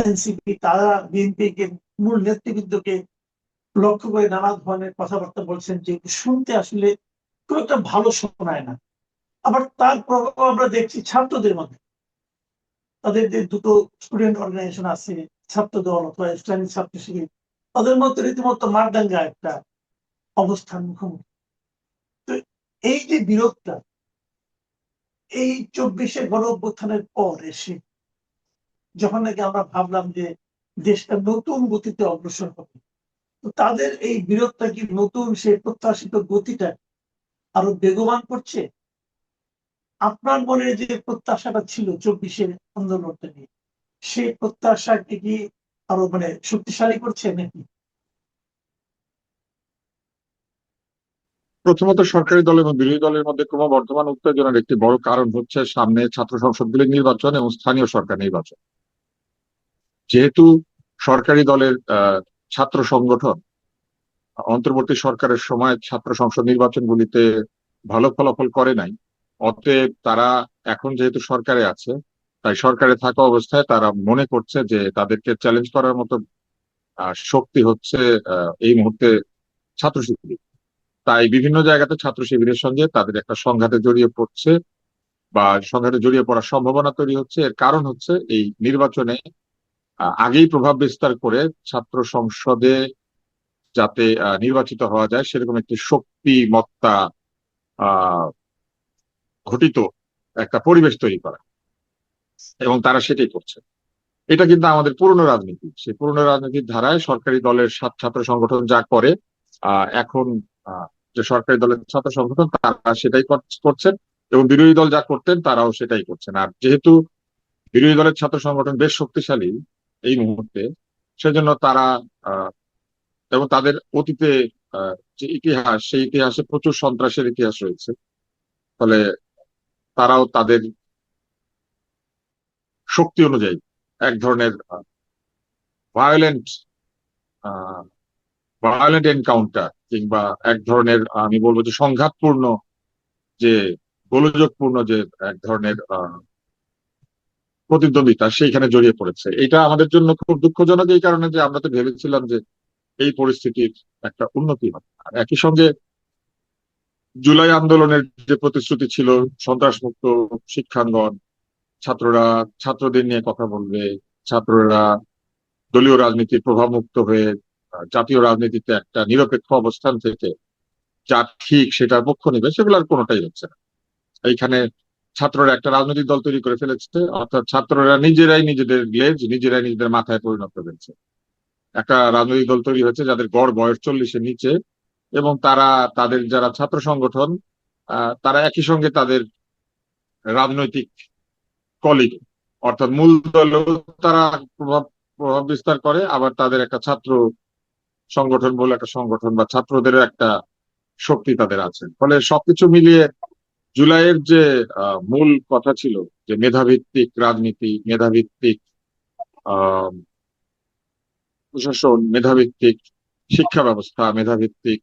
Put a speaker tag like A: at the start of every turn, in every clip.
A: NCP তারা বিএনপিকে মূল নেতৃবৃন্দকে লক্ষ্য করে নানা ধরনের কথাবার্তা বলছেন, যে শুনতে আসলে খুব একটা ভালো শোনায় না। আবার তার প্রভাব আমরা দেখছি ছাত্রদের মধ্যে। তাদের যে দুটো স্টুডেন্ট অর্গানাইজেশন আছে, ছাত্র দল অথবা ইসলামিক ছাত্র শিবির, তাদের মধ্যে রীতিমতো মারদাঙ্গা একটা অবস্থান মুখোমুখি। তো এই যে বিরোধটা, এই 24-এ গণ অভ্যুত্থানের পর এসে যখন নাকি আমরা ভাবলাম যে দেশটা নতুন গতিতে অগ্রসর হবে, তো তাদের এই বিরোধটা কি নতুন সেই প্রত্যাশিত গতিটা আরো বেগবান করছে? আপনার মনে যে প্রত্যাশাটা ছিল 24-এর আন্দোলনটা নিয়ে, সেই প্রত্যাশাকে কি আরো শক্তিশালী করছে নাকি?
B: প্রথমত সরকারি দল এবং বিরোধী দলের মধ্যে ক্রমবর্ধমান উত্তেজনার একটি বড় কারণ হচ্ছে সামনে ছাত্র সংসদগুলির নির্বাচন এবং স্থানীয় সরকার নির্বাচন। যেহেতু সরকারি দলের ছাত্র সংগঠন অন্তর্বর্তী সরকারের সময় ছাত্র সংসদ নির্বাচনগুলিতে ভালো ফলাফল করে নাই, অতএব তারা এখন যেহেতু সরকারে আছে, তাই সরকারে থাকা অবস্থায় তারা মনে করছে যে তাদেরকে চ্যালেঞ্জ করার মতো শক্তি হচ্ছে এই মুহূর্তে ছাত্র শিবির। তাই বিভিন্ন জায়গাতে ছাত্র শিবিরের সঙ্গে তাদের একটা সংঘাতে জড়িয়ে পড়ছে বা সংঘাতে জড়িয়ে পড়ার সম্ভাবনা তৈরি হচ্ছে। এর কারণ হচ্ছে এই নির্বাচনে আগেই প্রভাব বিস্তার করে ছাত্র সংসদে যাতে নির্বাচিত হওয়া যায় সেরকম একটি শক্তিমত্তা আহ ঘটিত একটা পরিবেশ তৈরি করা, এবং তারা সেটাই করছে। এটা কিন্তু আমাদের পুরনো রাজনীতি, সেই পুরনো রাজনীতির ধারায় সরকারি দলের ছাত্র সংগঠন যা করে এখন যে সরকারি দলের ছাত্র সংগঠন তারা সেটাই করছেন, এবং বিরোধী দল যা করতেন তারাও সেটাই করছেন। আর যেহেতু বিরোধী দলের ছাত্র সংগঠন বেশ শক্তিশালী এই মুহূর্তে, সেজন্য তারা এবং তাদের অতীতে যে ইতিহাস, সেই ইতিহাসে প্রচুর সন্ত্রাসের ইতিহাস রয়েছে। ফলে তারাও তাদের শক্তি অনুযায়ী এক ধরনের ভায়োলেন্ট ভায়োলেন্ট এনকাউন্টার কিংবা এক ধরনের আমি বলবো যে সংঘাতপূর্ণ, যে গোলযোগপূর্ণ যে এক ধরনের প্রতিদ্বন্দ্বিতা সেইখানে জড়িয়ে পড়েছে। এটা আমাদের জন্য খুব দুঃখজনক, এই কারণে যে আমরা তো ভেবেছিলাম যে এই পরিস্থিতির একটা উন্নতি হবে। আর একই সঙ্গে জুলাই আন্দোলনের যে প্রতিশ্রুতি ছিল সন্ত্রাসমুক্ত শিক্ষাঙ্গন, ছাত্ররা ছাত্রদের নিয়ে কথা বলবে, ছাত্ররা দলীয় রাজনীতির প্রভাব মুক্ত হয়ে জাতীয় রাজনীতিতে একটা নিরপেক্ষ অবস্থান থেকে যা ঠিক সেটার পক্ষ নেবে, সেগুলো আর কোনোটাই হচ্ছে না। এইখানে ছাত্ররা একটা রাজনৈতিক দল তৈরি করে ফেলেছে, অর্থাৎ ছাত্ররা নিজেরাই নিজেদের গ্লেজ নিজেরাই নিজেদের মাথায় পরিণত করেছে। একটা রাজনৈতিক দল তৈরি হয়েছে যাদের গড় বয়স 40-এর নিচে, এবং তারা তাদের যারা ছাত্র সংগঠন তারা একই সঙ্গে তাদের রাজনৈতিক কলিগ অর্থাৎ মূল দলেও তারা প্রভাব প্রভাব বিস্তার করে, আবার তাদের একটা ছাত্র সংগঠন বলে একটা সংগঠন বা ছাত্রদেরও একটা শক্তি তাদের আছে। ফলে সবকিছু মিলিয়ে জুলাইয়ের যে মূল কথা ছিল যে মেধাভিত্তিক রাজনীতি, মেধাভিত্তিক আহ প্রশাসন, মেধাভিত্তিক শিক্ষা ব্যবস্থা, মেধাভিত্তিক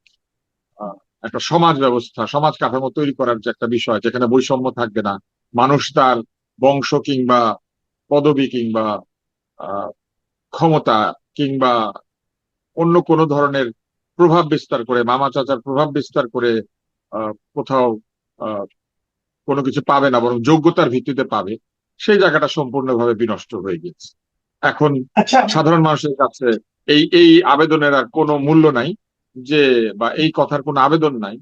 B: আহ, একটা সমাজ ব্যবস্থা, সমাজ কাঠামো তৈরি করার যে একটা বিষয় যেখানে বৈষম্য থাকবে না, মানুষ তার বংশ কিংবা পদবি কিংবা আহ ক্ষমতা কিংবা অন্য কোনো ধরনের প্রভাব বিস্তার করে, মামা চাচার প্রভাব বিস্তার করে কোথাও আহ কোনো কিছু পাবে না, বরং যোগ্যতার ভিত্তিতে পাবে, সেই জায়গাটা সম্পূর্ণভাবে বিনষ্ট হয়ে গেছে। এখন
A: আচ্ছা,
B: সাধারণ মানুষের কাছে এই এই আবেদনের আর কোনো মূল্য নাই, যে বা এই কথার কোনো আবেদন নাই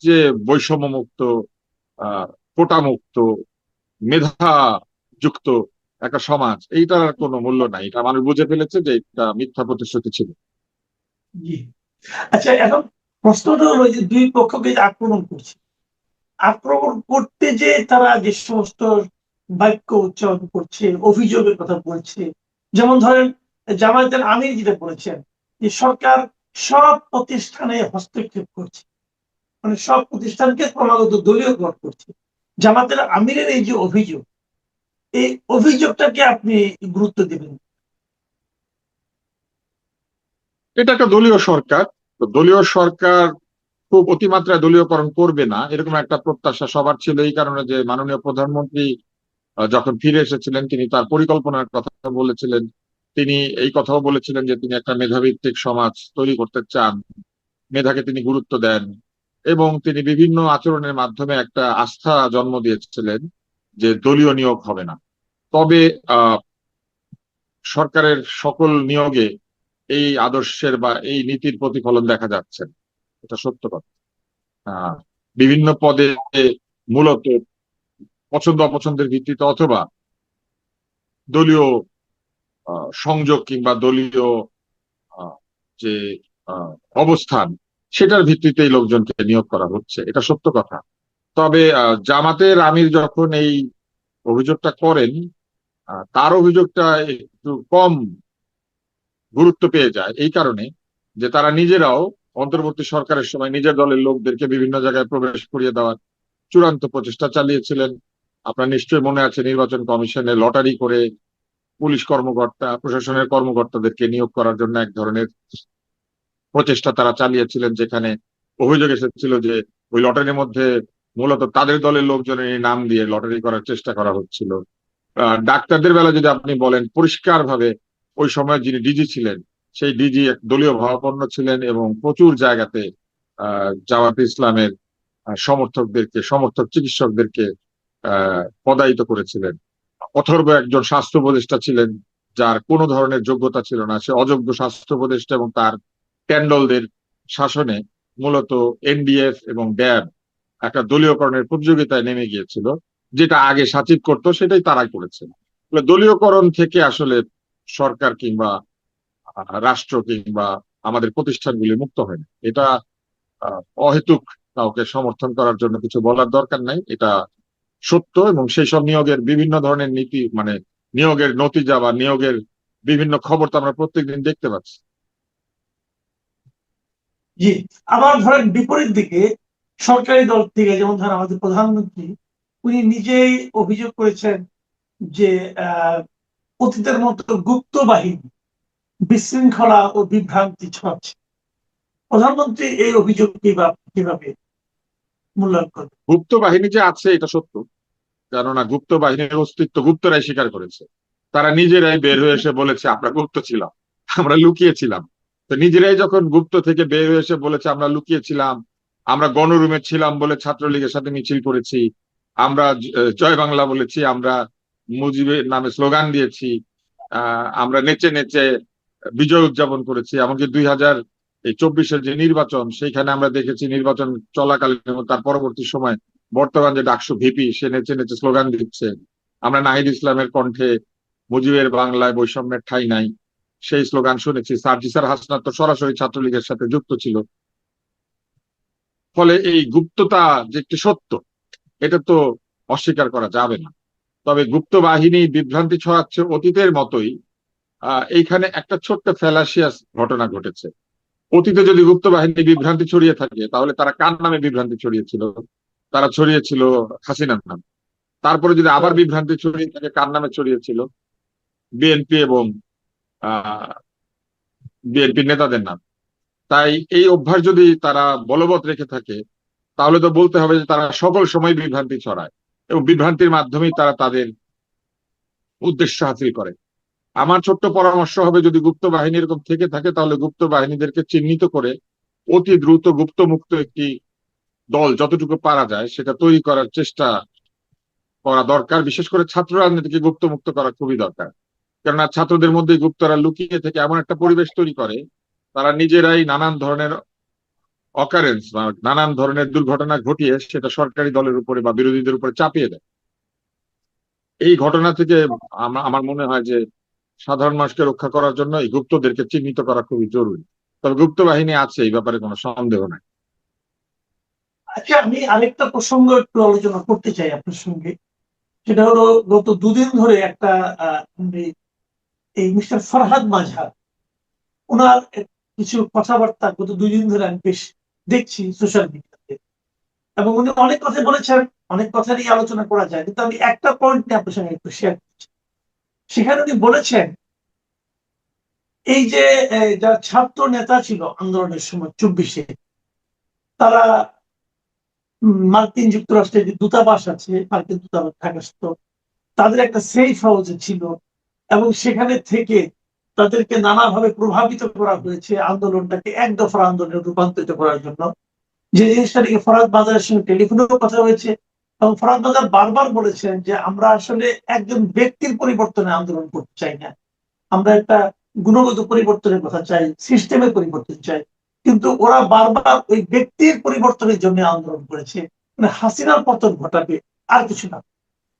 B: যে বৈষম্য মুক্ত, কোটা মুক্ত, মেধা যুক্ত একটা সমাজ, এইটার আর কোনো মূল্য নাই। এটা মানুষ বুঝে ফেলেছে যে এটা মিথ্যা প্রতিশ্রুতি ছিল।
A: জি। আচ্ছা, এখন প্রশ্নটা হলো যে দুই পক্ষকে যে আক্রমণ করছে, আক্রমণ করতে যে তারা যে সমস্ত বাক্য উচ্চারণ করছে, অভিযোগের কথা বলছে, যেমন ধরেন জামায়াতের আমির যেটা বলেছেন যে সরকার সব প্রতিষ্ঠানে হস্তক্ষেপ করছে, সব প্রতিষ্ঠানকে ক্রমাগত দলীয়করণ করছে। জামাতের আমিরের এই যে অভিযোগ, এই অভিযোগটাকে আপনি গুরুত্ব দিবেন?
B: এটা একটা দলীয় সরকার, তো দলীয় সরকার খুব অতিমাত্রায় দলীয়করণ করবে না এরকম একটা প্রত্যাশা সবার ছিল। এই কারণে যে মাননীয় প্রধানমন্ত্রী যখন ফিরে এসেছিলেন তিনি তার পরিকল্পনার কথা বলেছিলেন তিনি এই কথাও বলেছিলেন যে তিনি একটা মেধাভিত্তিক সমাজ তৈরি করতে চান, মেধাকে তিনি গুরুত্ব দেন, এবং তিনি বিভিন্ন আচরণের মাধ্যমে একটা আস্থা জন্ম দিয়েছিলেন যে দলীয় নিয়োগ হবে না। তবে আহ সরকারের সকল নিয়োগে এই আদর্শের বা এই নীতির প্রতিফলন দেখা যাচ্ছে না। এটা সত্য কথা। আহ, বিভিন্ন পদে মূলত পছন্দ অপছন্দের ভিত্তিতে অথবা দলীয় সংযোগ কিংবা দলীয় আহ, যে আহ, অবস্থান, সেটার ভিত্তিতেই লোকজনকে নিয়োগ করা হচ্ছে, এটা সত্য কথা। তবে জামাতের আমির যখন এই অভিযোগটা করেন, তার অভিযোগটা একটু কম গুরুত্ব পেয়ে যায় এই কারণে যে তারা নিজেরাও অন্তর্বর্তী সরকারের সময় নিজের দলের লোকদেরকে বিভিন্ন জায়গায় প্রবেশ করিয়ে দেওয়ার চূড়ান্ত প্রচেষ্টা চালিয়েছিলেন। আপনার নিশ্চয়ই মনে আছে, নির্বাচন কমিশনে লটারি করে পুলিশ কর্মকর্তা, প্রশাসনের কর্মকর্তাদেরকে নিয়োগ করার জন্য এক ধরনের প্রচেষ্টা তারা চালিয়েছিলেন, যেখানে অভিযোগ এসেছিল যে ওই লটারির মধ্যে মূলত তাদের দলের লোকজনের নাম দিয়ে লটারি করার চেষ্টা করা হচ্ছিল। ডাক্তারদের বেলা যদি আপনি বলেন, পরিষ্কার ভাবে ওই সময় যিনি ডিজি ছিলেন সেই ডিজি এক দলীয় ভাবাপন্ন ছিলেন এবং প্রচুর জায়গাতে জামাতে ইসলামের সমর্থক চিকিৎসকদেরকে পদায়িত করেছিলেন। অথর্ব একজন স্বাস্থ্য উপদেষ্টা ছিলেন যার কোনো ধরনের যোগ্যতা ছিল না, সে অযোগ্য স্বাস্থ্য উপদেষ্টা, এবং তার ট্যান্ডলদের শাসনে মূলত এনডিএফ এবং ড্যাব একটা দলীয়করণের প্রতিযোগিতায় নেমে গিয়েছিল। যেটা আগে সাচিব করতো সেটাই তারাই করেছে। দলীয়করণ থেকে আসলে সরকার কিংবা রাষ্ট্র কিংবা আমাদের প্রতিষ্ঠানগুলি মুক্ত হয় না। এটা অহেতুক কাউকে সমর্থন করার জন্য কিছু বলার দরকার নাই, এটা সত্য। এবং সেই সব নিয়োগের বিভিন্ন ধরনের নীতি, মানে নিয়োগের নতিজা বা নিয়োগের বিভিন্ন খবর তো আমরা প্রত্যেকদিন দেখতে পাচ্ছি।
A: জি। আবার ধরেন বিপরীত দিকে সরকারি দল থেকে, যেমন ধরেন আমাদের প্রধানমন্ত্রী, উনি নিজেই অভিযোগ করেছেন যে অতীতের মতো গুপ্ত বাহিনী বিশৃঙ্খলা ও বিভ্রান্তি ছড়াচ্ছে। প্রধানমন্ত্রী এই অভিযোগ কিভাবে মূল্যায়ন করবে?
B: গুপ্ত বাহিনী যে আছে এটা সত্য, কেননা গুপ্ত বাহিনীর অস্তিত্ব গুপ্তরাই স্বীকার করেছে। তারা নিজেরাই বের হয়ে এসে বলেছে আমরা গুপ্ত ছিলাম, আমরা লুকিয়েছিলাম। তো নিজেরাই যখন গুপ্ত থেকে বের হয়ে এসে বলেছে আমরা লুকিয়েছিলাম, আমরা গণরুমে ছিলাম বলে ছাত্রলীগের সাথে মিছিল করেছি, আমরা জয় বাংলা বলেছি, আমরা মুজিবের নামে স্লোগান দিয়েছি, আমরা নেচে নেচে বিজয় উদযাপন করেছি, এমনকি 2024-এর যে নির্বাচন, সেইখানে আমরা দেখেছি নির্বাচন চলাকালীন এবং তার পরবর্তী সময় বর্তমান যে ডাকসু ভিপি সে নেচে নেচে স্লোগান দিচ্ছে। আমরা নাহিদ ইসলামের কণ্ঠে মুজিবের বাংলায় বৈষম্যের ঠাঁই নাই সেই স্লোগান শুনেছি। সার্জিসার হাসনাত তো সরাসরি ছাত্রলীগের সাথে যুক্ত ছিল। ফলে এই গুপ্ততা যে একটি সত্য, এটা তো অস্বীকার করা যাবে না। তবে গুপ্ত বাহিনী বিভ্রান্তি ছড়াচ্ছে অতীতের মতোই এইখানে একটা ছোট্ট ফ্যালাসিয়াস ঘটনা ঘটেছে। অতীতে যদি গুপ্ত বাহিনী বিভ্রান্তি ছড়িয়ে থাকে তাহলে তারা কার নামে বিভ্রান্তি ছড়িয়েছিল? তারা ছড়িয়েছিল হাসিনার নাম। তারপরে যদি আবার বিভ্রান্তি ছড়িয়ে থাকে, কার নামে ছড়িয়েছিল? বিএনপি এবং বিএনপি নেতাদের নাম। তাই এই অভ্যাস যদি তারা বলবৎ রেখে থাকে তাহলে তো বলতে হবে যে তারা সকল সময় বিভ্রান্তি ছড়ায় এবং বিভ্রান্তির মাধ্যমেই তারা তাদের উদ্দেশ্য হাসিল করে। আমার ছোট্ট পরামর্শ হবে, যদি গুপ্ত বাহিনী এরকম থেকে থাকে তাহলে গুপ্ত বাহিনীদেরকে চিহ্নিত করে অতি দ্রুত গুপ্ত মুক্ত একটি দল যতটুকু পারা যায় সেটা তৈরি করার চেষ্টা করা দরকার। বিশেষ করে ছাত্র রাজনীতিকে গুপ্ত মুক্ত করা খুবই দরকার, কেননা ছাত্রদের মধ্যে গুপ্তরা লুকিয়ে থেকে এমন একটা পরিবেশ তৈরি করে, তারা নিজেরাই নানান ধরনের অকারেন্স বা নানান ধরনের দুর্ঘটনা ঘটিয়ে সেটা সরকারি দলের উপরে বা বিরোধীদের উপরে চাপিয়ে দেয়। এই ঘটনা থেকে আমার মনে হয় যে সাধারণ মানুষকে রক্ষা করার জন্য এই গুপ্তদেরকে চিহ্নিত করা খুবই জরুরি। তবে গুপ্ত বাহিনী আছে, এই ব্যাপারে কোনো সন্দেহ নাই।
A: আচ্ছা, আমি আরেকটা প্রসঙ্গ একটু আলোচনা করতে চাই আপনার সঙ্গে। সেটা হলো, গত দুদিন ধরে একটা এই মিস্টার ফরহাদ মাঝহার, ওনার কিছু কথাবার্তা গত 2 দিন ধরে আমি বেশ দেখছি সোশ্যাল মিডিয়াতে, এবং উনি অনেক কথা বলেছেন, অনেক কথা নিয়ে আলোচনা করা যায়, কিন্তু আমি একটা পয়েন্ট নিয়ে আপনার সঙ্গে একটু শেয়ার করছি। সেখানে উনি বলেছেন, এই যে যারা ছাত্র নেতা ছিল আন্দোলনের সময় 24-এ, তারা মার্কিন যুক্তরাষ্ট্রের যে দূতাবাস আছে, মার্কিন দূতাবাস ঢাকাস্থ, তাদের একটা সেফ হাউসে ছিল এবং সেখানে থেকে তাদেরকে নানাভাবে প্রভাবিত করা হয়েছে আন্দোলনটাকে এক দফার আন্দোলনে রূপান্তরিত করার জন্য। যে জিনিসটা নিয়ে ফরহাদ মাজারের সঙ্গে টেলিফোনেও কথা হয়েছে এবং ফরহাদ মাজার বারবার বলেছেন যে আমরা আসলে একজন ব্যক্তির পরিবর্তনে আন্দোলন করতে চাই না, আমরা একটা গুণগত পরিবর্তনের কথা চাই, সিস্টেমের পরিবর্তন চাই। কিন্তু ওরা বারবার ওই ব্যক্তির পরিবর্তনের জন্য আন্দোলন করেছে, মানে হাসিনার পতন ঘটাবে, আর কিছু না।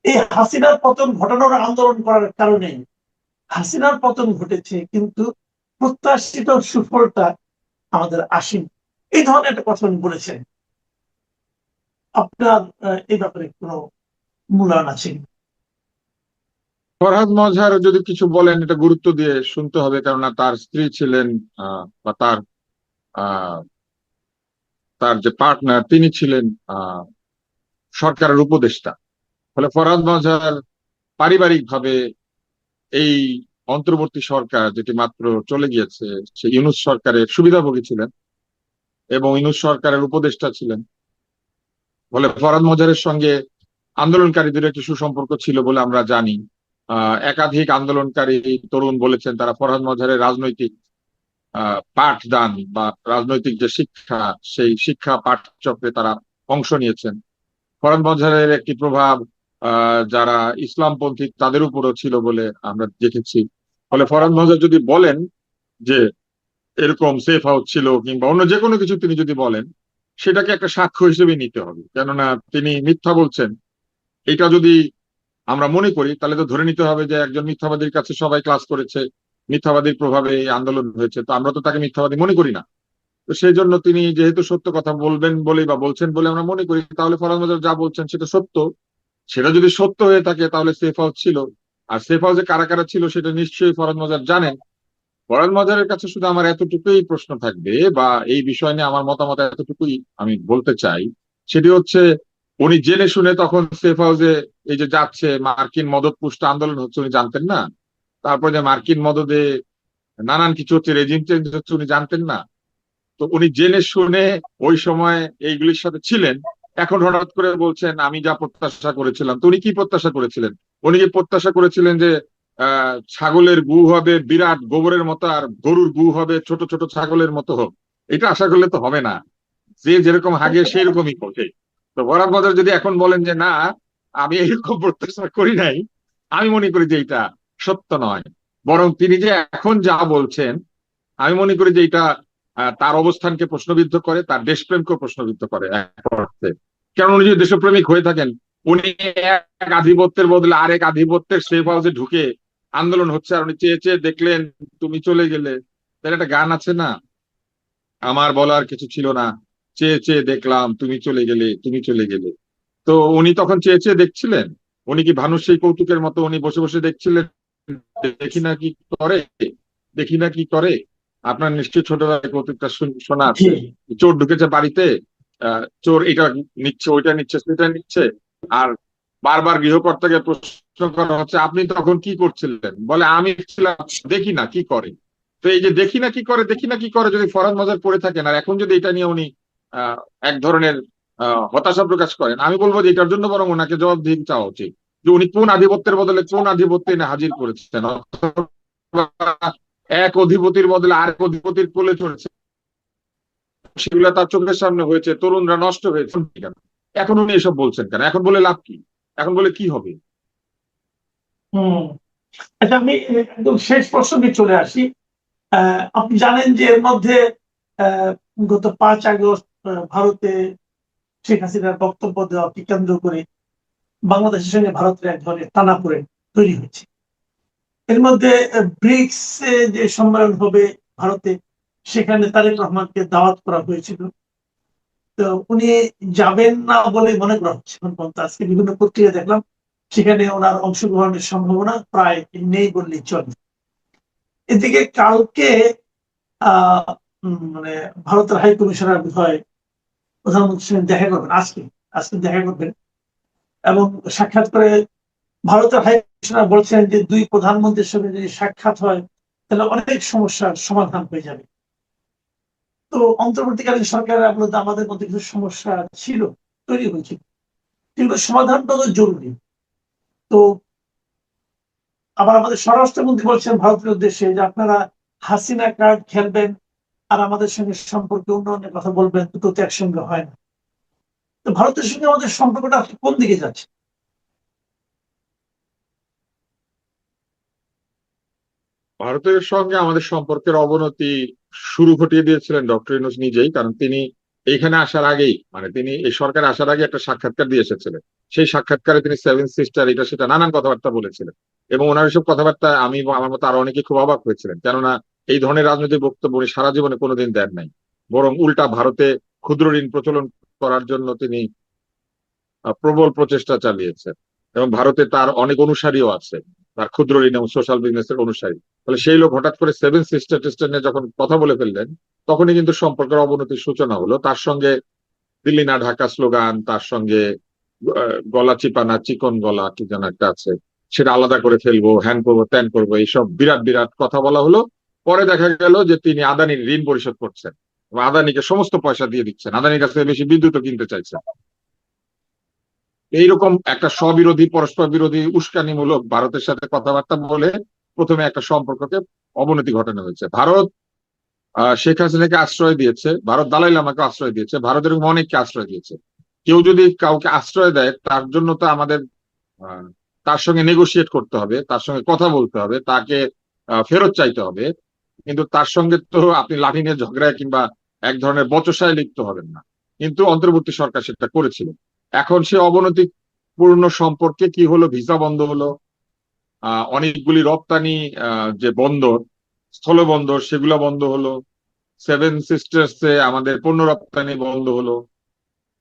A: এই হাসিনার পতন ঘটানোর আন্দোলন করার কারণে হাসিনার পতন ঘটেছে, কিন্তু প্রত্যাশিত সুফলটা আমাদের আসেনি। এই ধরনের একটা কথা উনি বলেছেন। আপনার এই ব্যাপারে কোনো মূল্যায়ন আছে কিনা?
B: ফরহাদ মজহার যদি কিছু বলেন এটা গুরুত্ব দিয়ে শুনতে হবে, কেননা তার স্ত্রী ছিলেন বা আহ, তার যে পার্টনার তিনি ছিলেন সরকারের উপদেষ্টা। ফলে ফরহাদ মজহার পারিবারিক ভাবে এই অন্তর্বর্তী সরকার যেটি মাত্র চলে গিয়েছে সেই ইউনূস সরকারের সুবিধাভোগী ছিলেন এবং ইউনূস সরকারের উপদেষ্টা ছিলেন। ফলে ফরহাদ মজহারের সঙ্গে আন্দোলনকারীদের একটি সুসম্পর্ক ছিল বলে আমরা জানি। একাধিক আন্দোলনকারী তরুণ বলেছেন তারা ফরহাদ মজহারের রাজনৈতিক পাঠদান বা রাজনৈতিক যে শিক্ষা সেই শিক্ষা পাঠচক্রে তারা অংশ নিয়েছেন। ফরহাদ মজহারের একটি প্রভাব যারা ইসলামপন্থী তাদের উপরও ছিল বলে আমরা দেখেছি। ফলে ফরহাদ মজহার যদি বলেন যে এরকম সেফ হাউস ছিল কিংবা অন্য যে কোনো কিছু তিনি যদি বলেন, সেটাকে একটা সাক্ষ্য হিসেবে নিতে হবে, কেননা তিনি মিথ্যা বলছেন। এটা যদি আমরা মনে করি তাহলে তো ধরে নিতে হবে যে একজন মিথ্যাবাদীর কাছে সবাই ক্লাস করেছে, মিথ্যাবাদীর প্রভাবে এই আন্দোলন হয়েছে, তো আমরা তো তাকে মিথ্যাবাদী মনে করি না। তো সেই জন্য তিনি যেহেতু সত্য কথা বলবেন বলেই বা বলছেন বলে আমরা মনে করি, তাহলে ফরহাদ মজহার যা বলছেন সেটা সত্য। সেটা যদি সত্য হয়ে থাকে তাহলে সেফ হাউস ছিল, আর সেফ হাউসে কারা কারা ছিল সেটা নিশ্চয়ই ফরহাদ মজহার জানেন। ফরহাদ মজহারের কাছে শুধু আমার এতটুকুই প্রশ্ন থাকবে, বা এই বিষয় নিয়ে আমার মতামত এতটুকুই আমি বলতে চাই, সেটি হচ্ছে উনি জেনে শুনে তখন সেফ হাউসে এই যে যাচ্ছে মার্কিন মদত পুষ্ট আন্দোলন হচ্ছে উনি জানতেন না? তারপরে যে মার্কিন মদদে নানান কিছু হচ্ছে, রেজিম চেঞ্জ হচ্ছে উনি জানতেন না? তো উনি জেনে শুনে ওই সময় এইগুলির সাথে ছিলেন, এখন হঠাৎ করে বলছেন আমি যা প্রত্যাশা করেছিলাম। তো উনি কি প্রত্যাশা করেছিলেন? উনি কি প্রত্যাশা করেছিলেন যে ছাগলের গু হবে বিরাট গোবরের মতো আর গরুর গু হবে ছোট ছোট ছাগলের মতো হোক? এটা আশা করলে তো হবে না। যে যেরকম হাগে সেরকমই করছে। তো ফরহাদ মজহার যদি এখন বলেন যে না আমি এরকম প্রত্যাশা করি নাই, আমি মনে করি যে এটা সত্য নয়। বরং তিনি যে এখন যা বলছেন আমি মনে করি যে এটা তার অবস্থানকে প্রশ্নবিদ্ধ করে, তার দেশপ্রেমকে প্রশ্নবিদ্ধ করে এক অর্থে। কারণ উনি যদি দেশপ্রেমিক হয়ে থাকেন, উনি এক আধিপত্যের বদলে আরেক আধিপত্যের সেফ হাউসে ঢুকে আন্দোলন হচ্ছে আর উনি চেয়ে চেয়ে দেখলেন তুমি চলে গেলে। তাহলে একটা গান আছে না, আমার বলার কিছু ছিল না, চেয়ে চেয়ে দেখলাম তুমি চলে গেলে, তুমি চলে গেলে। তো উনি তখন চেয়ে চেয়ে দেখছিলেন? উনি কি ভানুর সেই কৌতুকের মতো উনি বসে বসে দেখছিলেন দেখি না কি করে, দেখি না কি করে? আপনার নিশ্চয়ই ছোটবেলায় কৌতুকটা শোনা
A: জি।
B: আছে। চোর ঢুকেছে বাড়িতে, চোর এটা নিচ্ছে ওইটা নিচ্ছে সেটা নিচ্ছে, আর বারবার গৃহকর্তাকে প্রশ্ন করা হচ্ছে আপনি তখন কি করছিলেন, বলে আমি ছিলাম দেখি না কি করে। তো এই যে দেখি না কি করে, দেখি না কি করে যদি ফরহাদ মজহার পড়ে থাকেন, আর এখন যদি এটা নিয়ে উনি আহ এক ধরনের হতাশা প্রকাশ করেন, আমি বলবো যে এটার জন্য বরং ওনাকে জবাবদিহি চাওয়া উচিত যে উনি কোন আধিপত্যের বদলে কোন আধিপত্য এনে হাজির করেছেন, অথবা এক অধিপতির বদলে আরেক অধিপতির কোলে চড়েছে, সেগুলো তার চোখের সামনে হয়েছে, তরুণরা নষ্ট হয়েছে কেন? এখন উনি এসব বলছেন কেন? এখন বলে লাভ কি? এখন বলে কি হবে?
A: হম। আচ্ছা, আমি একদম শেষ প্রসঙ্গে চলে আসি। আপনি জানেন যে এর মধ্যে আহ, গত 5 আগস্ট ভারতে শেখ হাসিনার বক্তব্য দেওয়াকে কেন্দ্র করে বাংলাদেশের সঙ্গে ভারতের এক ধরনের টানাপোড়েন তৈরি হয়েছে। এর মধ্যে ব্রিক্স যে সম্মেলন হবে ভারতে, সেখানে তারেক রহমানকে দাওয়াত করা হয়েছিল। তো উনি যাবেন না বলে মনে করা হচ্ছে এখন পর্যন্ত। আজকে বিভিন্ন পত্রিকা দেখলাম সেখানে ওনার অংশগ্রহণের সম্ভাবনা প্রায় নেই বললেই চলে। এদিকে কালকে মানে ভারতের হাই কমিশনার বোধহয় প্রধানমন্ত্রীর সঙ্গে দেখা করবেন, আজকে আজকে দেখা করবেন। এবং সাক্ষাৎ করে ভারতের হাই কমিশনার বলছেন যে দুই প্রধানমন্ত্রীর সঙ্গে যদি সাক্ষাৎ হয় তাহলে অনেক সমস্যার সমাধান হয়ে যাবে। তো অন্তর্বর্তীকালীন সরকারের মধ্যে আমাদের মধ্যে কিছু সমস্যা ছিল, তৈরি হয়েছিল, কিন্তু সমাধানটা তো জরুরি। তো আবার আমাদের স্বরাষ্ট্রমন্ত্রী বলছেন ভারতের উদ্দেশ্যে যে আপনারা হাসিনা কার্ড খেলবেন আর আমাদের সঙ্গে সম্পর্কে উন্নয়নের কথা বলবেন, দুটো তো একসঙ্গে হয় না। তো ভারতের সঙ্গে আমাদের সম্পর্কটা কোন দিকে যাচ্ছে?
B: ভারতের সঙ্গে আমাদের সম্পর্কের অবনতি শুরু ঘটিয়ে দিয়েছিলেন ডক্টর ইউনূস নিজেই, কারণ তিনি এইখানে আসার আগেই, মানে তিনি এই সরকারে আসার আগে একটা সাক্ষাৎকার দিয়ে এসেছিলেন। সেই সাক্ষাৎকারে তিনি সেভেন সিস্টার এটা সেটা নানান কথাবার্তা বলেছিলেন, এবং ওনার এসব কথাবার্তা আমি বা আমার মতো আরো অনেকে খুব অবাক হয়েছিলেন, কেননা এই ধরনের রাজনৈতিক বক্তব্য উনি সারা জীবনে কোনোদিন দেন নাই। বরং উল্টা ভারতে ক্ষুদ্র ঋণ প্রচলন করার জন্য তিনি প্রবল প্রচেষ্টা চালিয়েছেন, এবং ভারতে তার অনেক অনুসারীও আছে, তার ক্ষুদ্র ঋণ এবং সোশ্যাল বিজনেসের অনুসারী। ফলে সেই লোক হঠাৎ করে সেভেন সিস্টার টেস্টার নিয়ে যখন কথা বলে ফেললেন, তখনই কিন্তু সম্পর্কের অবনতির সূচনা হলো। তার সঙ্গে দিল্লি না ঢাকা স্লোগান, তার সঙ্গে গলা চিপানা, চিকন গলা কি যেন একটা আছে, সেটা আলাদা করে ফেলবো, হ্যান করবো, ত্যান করবো, এইসব বিরাট বিরাট কথা বলা হলো। পরে দেখা গেল যে তিনি আদানির ঋণ পরিশোধ করছেন এবং আদানিকে সমস্ত পয়সা দিয়ে দিচ্ছেন, আদানির কাছ থেকে বেশি বিদ্যুৎও কিনতে চাইছেন। এইরকম একটা স্ববিরোধী, পরস্পর বিরোধী, উস্কানিমূলক ভারতের সাথে কথাবার্তা বলে প্রথমে একটা সম্পর্ককে অবনতি ঘটানো হয়েছে। ভারত শেখ হাসিনাকে আশ্রয় দিয়েছে, ভারত দালাই লামাকে আশ্রয় দিয়েছে, ভারতের অনেককে আশ্রয় দিয়েছে। কেউ যদি কাউকে আশ্রয় দেয়, তার জন্য তো আমাদের আহ, তার সঙ্গে নেগোশিয়েট করতে হবে, তার সঙ্গে কথা বলতে হবে, তাকে ফেরত চাইতে হবে। কিন্তু তার সঙ্গে তো আপনি লাঠি নিয়ে ঝগড়ায় কিংবা এক ধরনের বচসায় লিপ্ত হবেন না। কিন্তু অন্তর্বর্তী সরকার সেটা করেছিল। এখন সে অবনতিপূর্ণ সম্পর্কে কি হলো, ভিসা বন্ধ হলো, অনেকগুলি রপ্তানি যে বন্দর, স্থলবন্দর, সেগুলো বন্ধ হলো। সেভেন সিস্টার্সে আমাদের পণ্য রপ্তানি বন্ধ হলো।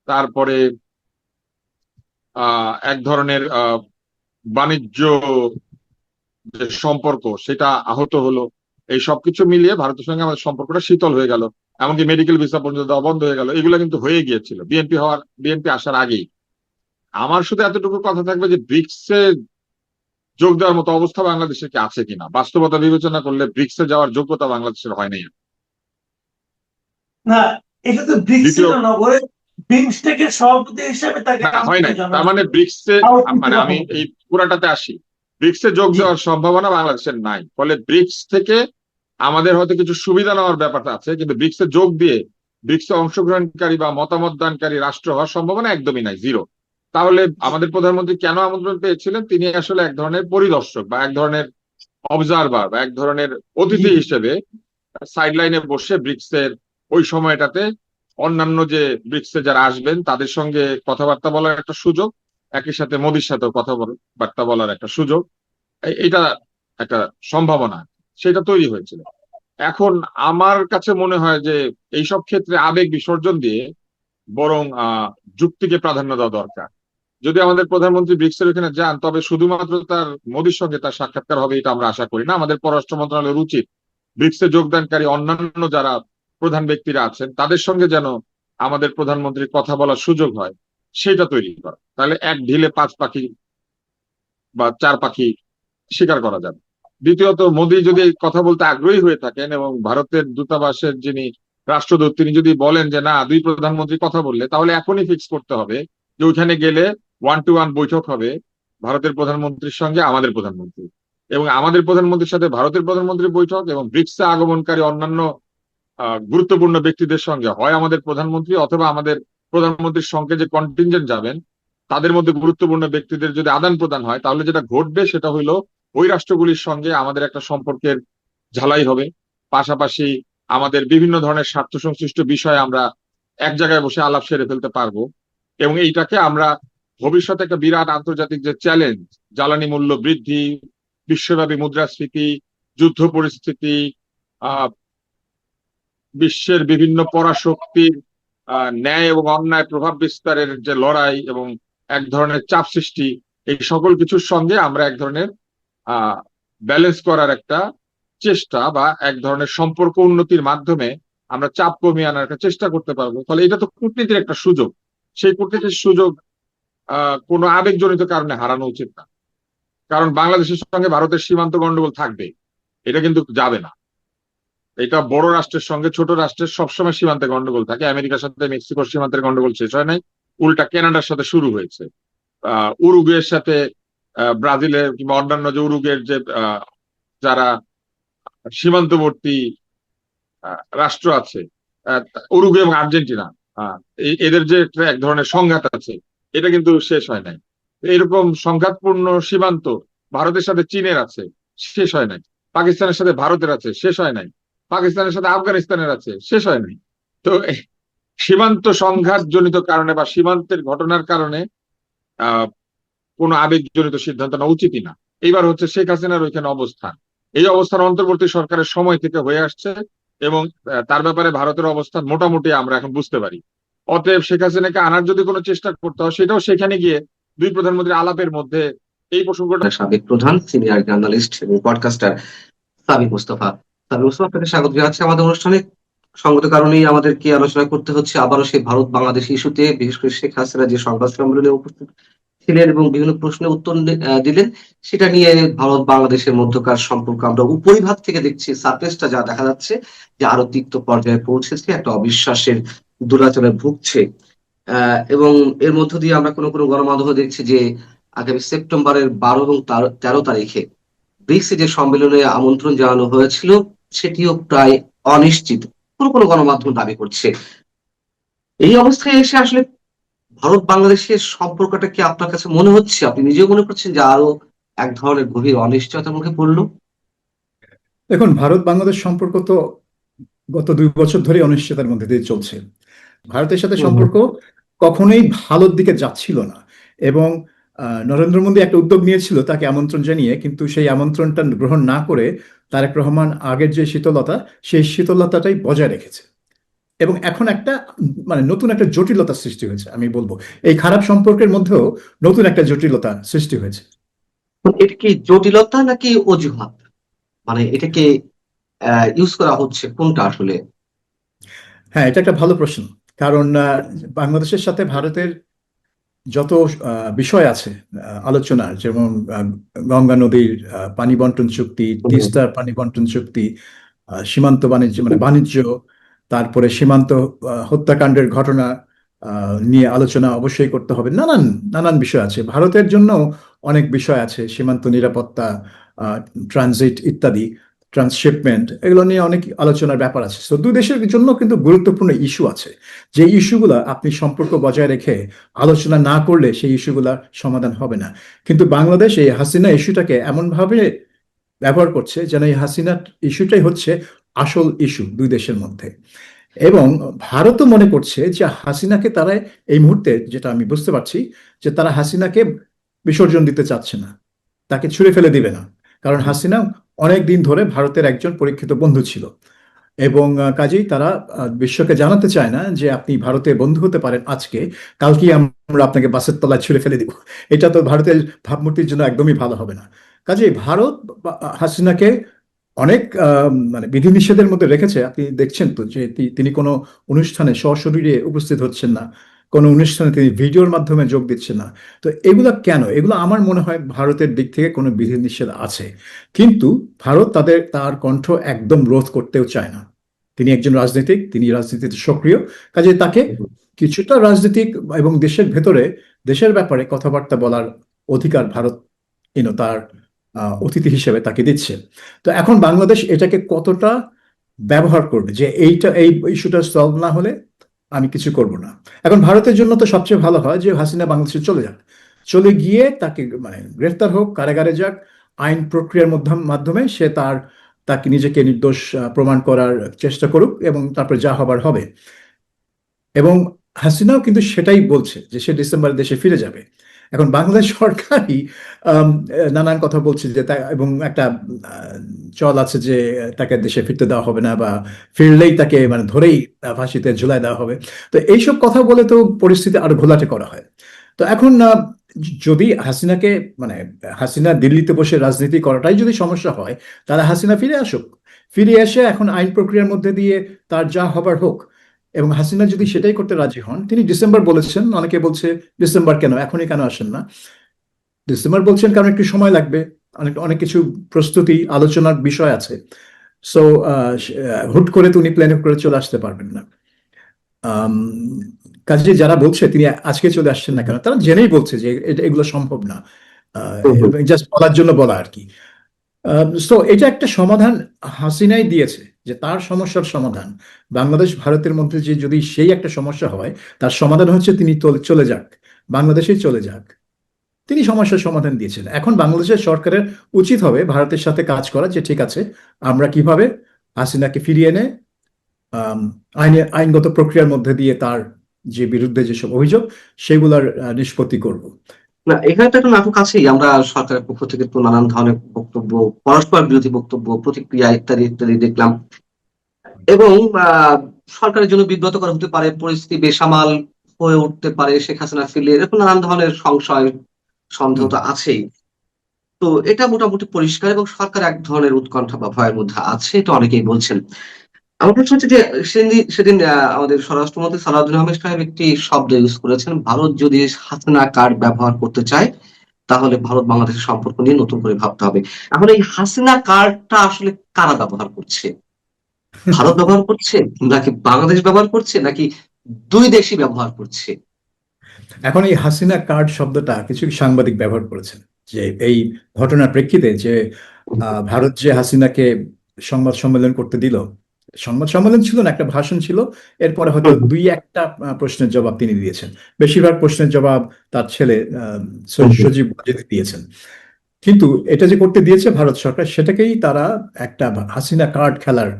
B: তারপরে এক ধরনের বাণিজ্য যে সম্পর্ক সেটা আহত হলো। এই সবকিছু মিলিয়ে ভারতের সঙ্গে আমাদের সম্পর্কটা শীতল হয়ে গেল। এমনকি মেডিকেল ভিসা পর্যন্ত দেওয়া বন্ধ হয়ে গেল। এগুলো কিন্তু হয়ে গিয়েছিল বিএনপি আসার আগেই। আমার শুধু এতটুকু কথা থাকবে যে ব্রিক্সে যোগ দেওয়ার মতো অবস্থা বাংলাদেশের কি আছে কিনা। বাস্তবতা বিবেচনা করলে ব্রিক্সে যাওয়ার যোগ্যতা বাংলাদেশের হয় নাই।
A: না, এটা তো
B: দ্বিতীয়,
A: ব্রিক্সের নগরে বিমস্টেকের সভাপতি হিসেবে তাকে
B: না হয়
A: আমন্ত্রণ
B: নাই,
A: জানানো
B: তার মানে
A: হয়েছিল।
B: ব্রিক্সে,
A: তাও
B: মানে
A: কিন্তু কথা
B: আমি
A: বলতে
B: এই পুরাটাতে আসি। ব্রিক্সে যোগ
A: জি
B: দেওয়ার সম্ভাবনা বাংলাদেশের নাই, ফলে ব্রিক্স থেকে আমাদের হয়তো কিছু সুবিধা নেওয়ার ব্যাপারটা আছে, কিন্তু ব্রিক্সে যোগ দিয়ে ব্রিক্সে অংশগ্রহণকারী বা মতামত দানকারী রাষ্ট্র হওয়ার সম্ভাবনা একদমই নাই, জিরো। তাহলে আমাদের প্রধানমন্ত্রী কেন আমন্ত্রণ পেয়েছিলেন? তিনি আসলে এক ধরনের পরিদর্শক বা এক ধরনের অবজারভার বা এক ধরনের
A: জি
B: অতিথি হিসেবে সাইড লাইনে বসে ব্রিক্সের ওই সময়টাতে অন্যান্য যে ব্রিক্সে যারা আসবেন তাদের সঙ্গে কথাবার্তা বলার একটা সুযোগ, একই সাথে মোদির সাথেও কথাবার্তা বলার একটা সুযোগ, এটা একটা সম্ভাবনা সেটা তৈরি হয়েছিল। এখন আমার কাছে মনে হয় যে এইসব ক্ষেত্রে আবেগ বিসর্জন দিয়ে বরং যুক্তিকে প্রাধান্য দেওয়া দরকার। যদি আমাদের প্রধানমন্ত্রী ব্রিক্সের ওখানে যান, তবে শুধুমাত্র তার মোদির সঙ্গে তার সাক্ষাৎকার হবে এটা আমরা আশা করি না। আমাদের পররাষ্ট্র মন্ত্রণালয়ের উচিত ব্রিক্সে যোগদানকারী অন্যান্য যারা প্রধান ব্যক্তিরা আছেন তাদের সঙ্গে যেন আমাদের প্রধানমন্ত্রীর কথা বলার সুযোগ হয়, সেটা তৈরি করা। তাহলে এক ঢিলে পাঁচ পাখি বা চার পাখি শিকার করা যাবে। দ্বিতীয়ত, মোদী যদি কথা বলতে আগ্রহী হয়ে থাকেন এবং ভারতের দূতাবাসের যিনি রাষ্ট্রদূত তিনি যদি বলেন যে না, দুই প্রধানমন্ত্রী কথা বললে, তাহলে এখনই ফিক্স করতে হবে যে ওইখানে গেলে 1-to-1 বৈঠক হবে ভারতের প্রধানমন্ত্রীর সঙ্গে আমাদের প্রধানমন্ত্রী, এবং আমাদের প্রধানমন্ত্রীর সাথে ভারতের প্রধানমন্ত্রীর বৈঠক, এবং ব্রিক্সে আগমনকারী অন্যান্য গুরুত্বপূর্ণ ব্যক্তিদের সঙ্গে হয় আমাদের প্রধানমন্ত্রী অথবা আমাদের প্রধানমন্ত্রীর সঙ্গে যে কন্টিনজেন্ট যাবেন তাদের মধ্যে গুরুত্বপূর্ণ ব্যক্তিদের যদি আদান প্রদান হয়, তাহলে যেটা ঘটবে সেটা হইলো ওই রাষ্ট্রগুলির সঙ্গে আমাদের একটা সম্পর্কের ঝালাই হবে। পাশাপাশি আমাদের বিভিন্ন ধরনের স্বার্থ সংশ্লিষ্ট বিষয়ে আমরা এক জায়গায় বসে আলাপ সেরে ফেলতে পারবো, এবং এইটাকে আমরা ভবিষ্যতে একটা বিরাট আন্তর্জাতিক যে চ্যালেঞ্জ, জ্বালানি মূল্য বৃদ্ধি, বিশ্বব্যাপী মুদ্রাস্ফীতি, যুদ্ধ পরিস্থিতি, আহ বিশ্বের বিভিন্ন পরাশক্তির ন্যায় এবং অন্যায় প্রভাব বিস্তারের যে লড়াই এবং এক ধরনের চাপ সৃষ্টি, এই সকল কিছুর সঙ্গে আমরা এক ধরনের ব্যালেন্স করার একটা চেষ্টা বা এক ধরনের সম্পর্ক উন্নতির মাধ্যমে আমরা চাপ কমিয়ে আনার একটা চেষ্টা করতে পারবো। ফলে এটা তো কূটনীতির একটা সুযোগ। সেই কূটনীতির সুযোগ কোনো আবেগজনিত কারণে হারানো উচিত না। কারণ বাংলাদেশের সঙ্গে ভারতের সীমান্ত গন্ডগোল থাকবে, এটা কিন্তু যাবে না। এটা বড় রাষ্ট্রের সঙ্গে ছোট রাষ্ট্রের সবসময় সীমান্তে গন্ডগোল থাকে। আমেরিকার সাথে মেক্সিকোর সীমান্তের গন্ডগোল শেষ হয় নাই, উল্টা কানাডার সাথে শুরু হয়েছে, উরুগুয়ের সাথে ব্রাজিলের কিংবা অন্যান্য যে উরুগের যে যারা সীমান্তবর্তী রাষ্ট্র আছে, আহ, উরুগুয়ে এবং আর্জেন্টিনা, আহ, এদের যে একটা এক ধরনের সংঘাত আছে, এটা কিন্তু শেষ হয় নাই। এরকম সংঘাতপূর্ণ সীমান্ত ভারতের সাথে চীনের আছে, শেষ হয় নাই। পাকিস্তানের সাথে ভারতের আছে, শেষ হয় নাই। পাকিস্তানের সাথে আফগানিস্তানের আছে, শেষ হয় নাই। তো সীমান্ত সংঘাত জনিত কারণে বা সীমান্তের ঘটনার কারণে আহ কোনো আবেগজনিত সিদ্ধান্ত নেওয়া উচিতই না। এইবার হচ্ছে শেখ হাসিনার ওইখানে অবস্থান, এই অবস্থান অন্তর্বর্তী সরকারের সময় থেকে হয়ে আসছে এবং তার ব্যাপারে ভারতের অবস্থান মোটামুটি আমরা এখন বুঝতে পারি। অতএব শেখ হাসিনাকে আনার যদি কোনো চেষ্টা করতে হয়, সেটাও সেখানে গিয়ে দুই প্রধানমন্ত্রীর আলাপের মধ্যে এই প্রসঙ্গটা।
C: সাবেক প্রধান সিনিয়র জার্নালিস্ট এবং পডকাস্টার সাবি মুস্তফা। সাবি মুস্তফা, আপনাকে স্বাগত জানাচ্ছি আমাদের অনুষ্ঠানে। সঙ্গত কারণেই আমাদেরকে আলোচনা করতে হচ্ছে আবারও সেই ভারত বাংলাদেশ ইস্যুতে, বিশেষ করে শেখ হাসিনা যে সংবাদ সম্মেলনে উপস্থিত ছিলেন এবং বিভিন্ন প্রশ্নের উত্তর দিলেন, সেটা নিয়ে ভারত বাংলাদেশের মধ্যকার সম্পর্ক আমরা উপরিভাগ থেকে দেখছি, সারফেসটা যা দেখা যাচ্ছে যে আরো তিক্ত পর্যায়ে পৌঁছেছে, একটা অবিশ্বাসের দুরাচলে ভুগছে। এবং এর মধ্য দিয়ে আমরা কোনো কোনো গণমাধ্যমে দেখছি যে আগামী সেপ্টেম্বরের 12 এবং 13 তারিখে ব্রিক্সে যে সম্মেলনে আমন্ত্রণ জানানো হয়েছিল সেটিও প্রায় অনিশ্চিত, কোনো কোনো গণমাধ্যম দাবি করছে। এই অবস্থায় এসে আসলে ভারত বাংলাদেশের সম্পর্কটা কি আপনার কাছে মনে হচ্ছে, আপনি নিজেও মনে করছেন যে আরো এক ধরনের গভীর অনিশ্চয়তার মুখে পড়লো?
D: দেখুন, ভারত বাংলাদেশ সম্পর্ক তো গত 2 বছর ধরে অনিশ্চয়তার মধ্যে দিয়ে চলছে। ভারতের সাথে সম্পর্ক কখনোই ভালোর দিকে যাচ্ছিল না, এবং নরেন্দ্র মোদী একটা উদ্যোগ নিয়েছিল তাকে আমন্ত্রণ জানিয়ে, কিন্তু সেই আমন্ত্রণটা গ্রহণ না করে তারেক রহমান আগের যে শীতলতা, সেই শীতলতাটাই বজায় রেখেছে। এবং এখন একটা নতুন একটা জটিলতা সৃষ্টি হয়েছে, আমি বলবো এই খারাপ সম্পর্কের মধ্যেও নতুন একটা জটিলতা সৃষ্টি হয়েছে।
C: এটা কি জটিলতা নাকি অজুহাত, এটাকে ইউজ করা হচ্ছে কোনটা আসলে?
D: হ্যাঁ, এটা একটা ভালো প্রশ্ন। কারণ বাংলাদেশের সাথে ভারতের যত বিষয় আছে আলোচনার, যেমন গঙ্গা নদীর পানি বন্টন চুক্তি, তিস্তার পানি বন্টন চুক্তি, সীমান্ত বাণিজ্য বাণিজ্য, তারপরে সীমান্ত হত্যাকাণ্ডের ঘটনা নিয়ে আলোচনা অবশ্যই করতে হবে। নানান নানান বিষয় আছে, ভারতের জন্য অনেক বিষয় আছে, সীমান্ত নিরাপত্তা, ট্রানজিট ইত্যাদি, ট্রান্সশিপমেন্ট, এগুলো নিয়ে অনেক আলোচনার ব্যাপার আছে। তো দুই দেশের জন্য কিন্তু গুরুত্বপূর্ণ ইস্যু আছে, যে ইস্যুগুলো আপনি সম্পর্ক বজায় রেখে আলোচনা না করলে সেই ইস্যুগুলার সমাধান হবে না। কিন্তু বাংলাদেশ এই হাসিনা ইস্যুটাকে এমনভাবে ব্যবহার করছে যেন এই হাসিনা ইস্যুটাই হচ্ছে আসল ইস্যু দুই দেশের মধ্যে। এবং ভারতও মনে করছে যে হাসিনাকে তারা এই মুহূর্তে, যেটা আমি বুঝতে পারছি, যে তারা হাসিনাকে বিসর্জন দিতে চাচ্ছে না, তাকে ছুঁড়ে ফেলে দিবে না। কারণ হাসিনা অনেক দিন ধরে ভারতের একজন পরীক্ষিত বন্ধু ছিল, এবং কাজেই তারা বিশ্বকে জানাতে চায় না যে আপনি ভারতের বন্ধু হতে পারেন আজকে, কালকেই আমরা আপনাকে বাসের তলায় ছুঁড়ে ফেলে দিব। এটা তো ভারতের ভাবমূর্তির জন্য একদমই ভালো হবে না। কাজেই ভারত হাসিনাকে অনেক বিধিনিষেধের মধ্যে রেখেছে। আপনি দেখছেন তো যে তিনি কোনো অনুষ্ঠানে সশরীরে উপস্থিত হচ্ছেন না, কোনো অনুষ্ঠানে তিনি ভিডিওর মাধ্যমে যোগ দিচ্ছেন না। তো এগুলো কেন? এগুলো আমার মনে হয় ভারতের দিক থেকে কোনো বিধিনিষেধ আছে, কিন্তু ভারত তার কণ্ঠ একদম রোধ করতেও চায় না। তিনি একজন রাজনীতিক, তিনি রাজনীতিতে সক্রিয়, কাজে তাকে কিছুটা রাজনীতিক এবং দেশের ভেতরে দেশের ব্যাপারে কথাবার্তা বলার অধিকার ভারত তার অতিথি হিসেবে তাকে দিচ্ছে। তো এখন বাংলাদেশ এটাকে কতটা ব্যবহার করবে, যে এই ইস্যুটা সলভ না হলে আমি কিছু করব না। এখন ভারতের জন্য তো সবচেয়ে ভালো হয় যে হাসিনা বাংলাদেশে চলে যাক, চলে গিয়ে তাকে গ্রেফতার হোক, কারাগারে যাক, আইন প্রক্রিয়ার মাধ্যমে সে তাকে নিজেকে নির্দোষ প্রমাণ করার চেষ্টা করুক, এবং তারপরে যা হবার হবে। এবং হাসিনাও কিন্তু সেটাই বলছে যে সে ডিসেম্বরে দেশে ফিরে যাবে। এখন বাংলাদেশ সরকারই নানান কথা বলছে যে এবং একটা চল আছে যে তাকে দেশে ফিরতে দেওয়া হবে না, বা ফিরলেই তাকে ধরেই ফাঁসিতে ঝুলাই দেওয়া হবে। তো এইসব কথা বলে তো পরিস্থিতি আরো ঘোলাটে করা হয়। তো এখন যদি হাসিনা দিল্লিতে বসে রাজনীতি করাটাই যদি সমস্যা হয়, তাহলে হাসিনা ফিরে আসুক, ফিরে এসে এখন আইন প্রক্রিয়ার মধ্যে দিয়ে তার যা হবার হোক। এবং হাসিনা যদি সেটাই করতে রাজি হন, তিনি ডিসেম্বর বলেছেন, অনেকে বলছে ডিসেম্বর কেন, এখনই কেন আসেন না? ডিসেম্বর বলছেন কারণ একটু সময় লাগবে, অনেক কিছু প্রস্তুতি আলোচনার বিষয় আছে। সো হুট করে তো উনি প্ল্যান করে চলে আসতে পারবেন না। কাজে যারা বলছে তিনি আজকে চলে আসছেন না কেন, তারা জেনেই বলছে যে এগুলো সম্ভব না।
C: হুম, হুম।
D: জাস্ট বলার জন্য বলা আর কি। সো এটা একটা সমাধান হাসিনাই দিয়েছে, যে তার সমস্যার সমাধান বাংলাদেশ ভারতের মধ্যে যে যদি সেই একটা সমস্যা হয়, তার সমাধান হচ্ছে তিনি চলে যাক, বাংলাদেশেই চলে যাক। তিনি সমস্যার সমাধান দিয়েছেন। এখন বাংলাদেশের সরকারের উচিত হবে ভারতের সাথে কাজ করা, যে ঠিক আছে আমরা কিভাবে হাসিনাকে ফিরিয়ে এনে আইনগত প্রক্রিয়ার মধ্যে দিয়ে তার যে বিরুদ্ধে যেসব অভিযোগ সেগুলোর নিষ্পত্তি করব।
C: না, এখানে তো একটা নাটক আছেই। আমরা সরকারের পক্ষ থেকে তো নানান ধরনের বক্তব্য, পরস্পর বিরোধী বক্তব্য, প্রতিক্রিয়া ইত্যাদি ইত্যাদি দেখলাম। এবং আহ, সরকারের জন্য বিব্রতকর হতে পারে, পরিস্থিতি বেসামাল হয়ে উঠতে পারে, শেখ হাসিনা ফিরলে এরকম নানান ধরনের সংশয় সন্দেহ তো আছেই। তো এটা মোটামুটি পরিষ্কার, এবং সরকার এক ধরনের উৎকণ্ঠা বা ভয়ের মধ্যে আছে, এটা অনেকেই বলছেন। আমার প্রশ্ন হচ্ছে যে সেদিন সেদিন আমাদের স্বরাষ্ট্রমন্ত্রী সালাউদ্দিন আহমেদ সাহেব একটি শব্দ ইউজ করেছেন, ভারত যদি হাসিনা কার্ড ব্যবহার করতে চায় তাহলে ভারত বাংলাদেশের সম্পর্ক নিয়ে নতুন করে ভাবতে হবে। এখন এই হাসিনা কার্ডটা আসলে কারা ব্যবহার করছে? ভারত ব্যবহার করছে, নাকি বাংলাদেশ ব্যবহার করছে, নাকি দুই দেশই ব্যবহার করছে?
D: এখন এই হাসিনা কার্ড শব্দটা কিছু সাংবাদিক ব্যবহার করেছেন, যে এই ঘটনার প্রেক্ষিতে যে ভারত যে হাসিনাকে সংবাদ সম্মেলন করতে দিল, সংবাদ সম্মেলন ছিল না, একটা ভাষণ ছিল, এরপরে হয়তো
C: হুম, হুম,
D: দুই একটা প্রশ্নের জবাব তিনি দিয়েছেন। বেশিরভাগ প্রশ্নের জবাব তার ছেলে
C: হুম, হুম,
D: সজীব ওয়াজেদ দিয়েছেন। কিন্তু এটা যে করতে দিয়েছে ভারত সরকার, সেটাকেই তারা একটা হাসিনা কার্ড খেলার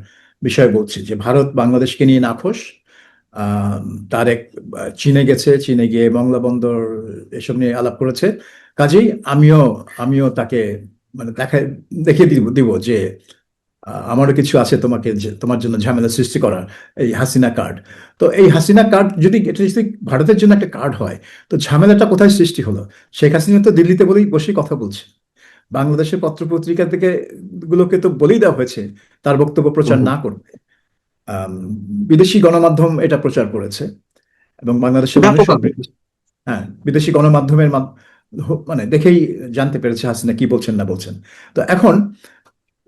D: বিষয় বলছে, যে ভারত বাংলাদেশকে নিয়ে নাখোশ। আহ, তার এক চীনে গেছে, চীনে গিয়ে মংলা বন্দর এসব নিয়ে আলাপ করেছে। কাজেই আমিও তাকে মানে দেখিয়ে দিব দিব যে আমারও কিছু আছে তোমাকে, তোমার জন্য ঝামেলা সৃষ্টি করার, এই হাসিনা কার্ড। তো এই হাসিনা কার্ড যদি এটা যদি ভারতের জন্য একটা কার্ড হয়, তো ঝামেলাটা কোথায় সৃষ্টি হলো? শেখ হাসিনা তো দিল্লিতে বসে কথা বলছে, বাংলাদেশের পত্রপত্রিকা থেকে গুলোকে তো বলেই দেওয়া হয়েছে তার বক্তব্য
C: হুম,
D: প্রচার
C: হুম।
D: না করতে। আম, বিদেশি গণমাধ্যম এটা প্রচার করেছে, এবং বাংলাদেশের মানুষও
C: ব্যাপকভাবে।
D: হ্যাঁ, বিদেশি গণমাধ্যমের মানে দেখেই জানতে পেরেছে হাসিনা কি বলছেন না বলছেন। তো এখন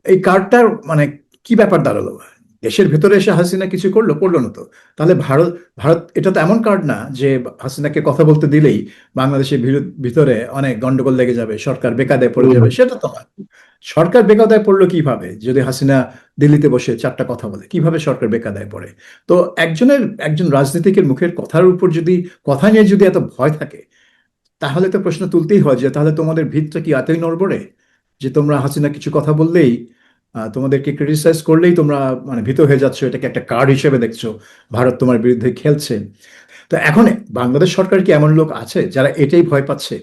D: এই কার্ডটার মানে কি ব্যাপার দাঁড়ালো? দেশের ভেতরে এসে হাসিনা কিছু করলো না তো? তাহলে ভারত ভারত এটা তো এমন কার্ড না যে হাসিনাকে কথা বলতে দিলেই বাংলাদেশের ভিতরে অনেক গন্ডগোল লেগে যাবে, সরকার বেকায়দায় পড়ে
C: হুম,
D: যাবে,
C: হুম।
D: সেটা তো না। সরকার বেকায়দায় পড়লো কিভাবে? যদি হাসিনা দিল্লিতে বসে চারটা কথা বলে, কিভাবে সরকার বেকায়দায় পড়ে? তো একজন রাজনীতিকের মুখের কথার উপর যদি, কথা নিয়ে যদি এত ভয় থাকে, তাহলে তো প্রশ্ন তুলতেই হয় যে তাহলে তোমাদের ভিতটা কি এতই নড়বড়ে যে তোমরা হাসিনা কিছু কথা বললেই, তোমাদেরকে ক্রিটিসাইজ করলেই তোমরা মানে ভীত হয়ে যাচ্ছ, এটাকে একটা কার্ড হিসেবে দেখছো, ভারত তোমার বিরুদ্ধে খেলছে। তো এখন বাংলাদেশ সরকার কি এমন লোক আছে যারা এটাই ভয় পাচ্ছে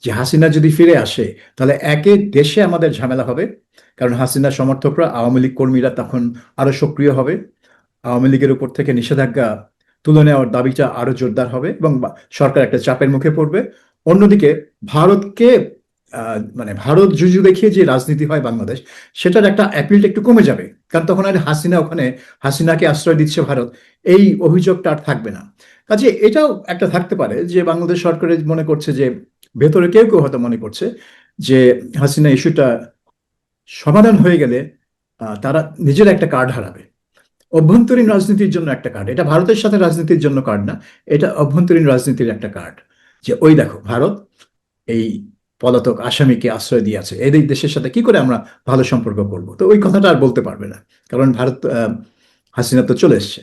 D: যে হাসিনা যদি ফিরে আসে তাহলে একে দেশে আমাদের ঝামেলা হবে, কারণ হাসিনা সমর্থকরা, আওয়ামী লীগ কর্মীরা তখন আরো সক্রিয় হবে, আওয়ামী লীগের উপর থেকে নিষেধাজ্ঞা তুলে নেওয়ার দাবিটা আরো জোরদার হবে, এবং সরকার একটা চাপের মুখে পড়বে। অন্যদিকে ভারতকে মানে ভারত জুজু দেখিয়ে যে রাজনীতি হয় বাংলাদেশ, সেটার একটা অ্যাপিলটা একটু কমে যাবে, কারণ তখন আর হাসিনা ওখানে, হাসিনাকে আশ্রয় দিচ্ছে ভারত, এই অভিযোগটা আর থাকবে না। কাজে এটাও একটা থাকতে পারে যে বাংলাদেশ সরকারের মনে করছে যে, ভেতরে কেউ কেউ হয়তো মনে করছে যে হাসিনা ইস্যুটা সমাধান হয়ে গেলে তারা নিজের একটা কার্ড হারাবে, অভ্যন্তরীণ রাজনীতির জন্য একটা কার্ড। এটা ভারতের সাথে রাজনীতির জন্য কার্ড না, এটা অভ্যন্তরীণ রাজনীতির একটা কার্ড, যে ওই দেখো ভারত এই পলাতক আসামিকে আশ্রয় দিয়েছে, এই দেশের সাথে কি করে আমরা ভালো সম্পর্ক করব? তো ওই কথাটা আর বলতে পারবে না, কারণ ভারত হাসিনা তো চলে এসছে।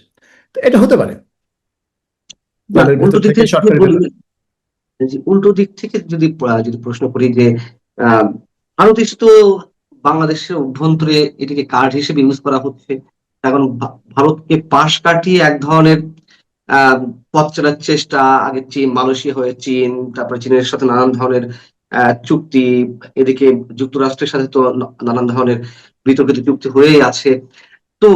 D: তো এটা হতে পারে
C: না,
D: দলের
C: উল্টো
D: ভেতর
C: দিক
D: থেকে,
C: থেকে যদি
D: সরকারের
C: বলি,
D: ভেতর।
C: যে উল্টো দিক থেকে যদি যদি প্রশ্ন করি যে আহ ভারত ইস্যু তো বাংলাদেশের অভ্যন্তরে এটিকে কার্ড হিসেবে ইউজ করা হচ্ছে। এখন ভারতকে পাশ কাটিয়ে এক ধরনের আহ পথ চলার চেষ্টা, আগে চীন, মালয়েশিয়া হয়ে চীন, তারপরে চীনের সাথে নানান ধরনের চুক্তি, এদিকে যুক্তরাষ্ট্রের সাথে তো নানান ধরনের বিতর্কিত চুক্তি হয়েই আছে। তো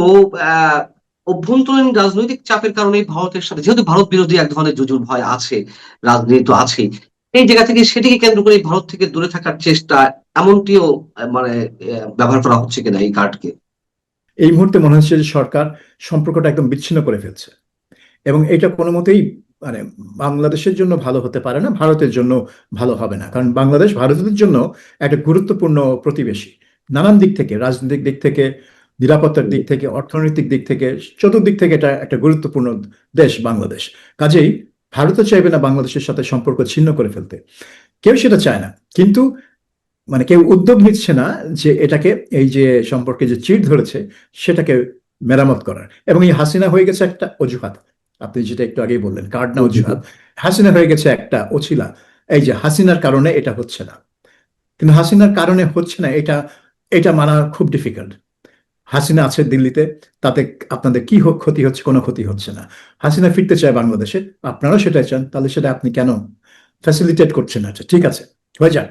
C: আহ অভ্যন্তরীণ রাজনৈতিক চাপের কারণে ভারতের সাথে, যেহেতু ভারত বিরোধী এক ধরনের জুজুর ভয় আছে, রাজনীতি তো আছেই, এই জায়গা থেকে সেটিকে কেন্দ্র করে ভারত থেকে দূরে থাকার চেষ্টা, এমনটিও মানে ব্যবহার করা হচ্ছে কিনা এই কার্ডকে?
D: এই মুহূর্তে মনে হচ্ছে যে সরকার সম্পর্কটা একদম বিচ্ছিন্ন করে ফেলছে, এবং এটা কোনো মতেই মানে বাংলাদেশের জন্য ভালো হতে পারে না, ভারতের জন্য ভালো হবে না, কারণ বাংলাদেশ ভারতের জন্য একটা গুরুত্বপূর্ণ প্রতিবেশী, নানান দিক থেকে, রাজনৈতিক দিক থেকে, নিরাপত্তার দিক থেকে, অর্থনৈতিক দিক থেকে, চতুর্দিক থেকে এটা একটা গুরুত্বপূর্ণ দেশ বাংলাদেশ। কাজেই ভারতও চাইবে না বাংলাদেশের সাথে সম্পর্ক ছিন্ন করে ফেলতে। কেউ সেটা চায় না, কিন্তু মানে কেউ উদ্যোগ নিচ্ছে না যে এটাকে, এই যে সম্পর্কে যে চিড় ধরেছে সেটাকে মেরামত করার। এবং এই হাসিনা হয়ে গেছে একটা অজুহাত, আপনি যেটা একটু আগেই বললেন, কার্ড না অজুহাত। হাসিনা হয়ে গেছে একটা অছিলা, এই যে হাসিনার কারণে এটা হচ্ছে না। কিন্তু হাসিনার কারণে হচ্ছে না, এটা এটা মানা খুব ডিফিকাল্ট। হাসিনা আছে দিল্লিতে, তাতে আপনাদের কি ক্ষতি হচ্ছে? কোনো ক্ষতি হচ্ছে না। হাসিনা ফিরতে চায় বাংলাদেশে, আপনারাও সেটাই চান, তাহলে সেটা আপনি কেন ফ্যাসিলিটেট করছেন? আচ্ছা ঠিক আছে, হয়ে যাক,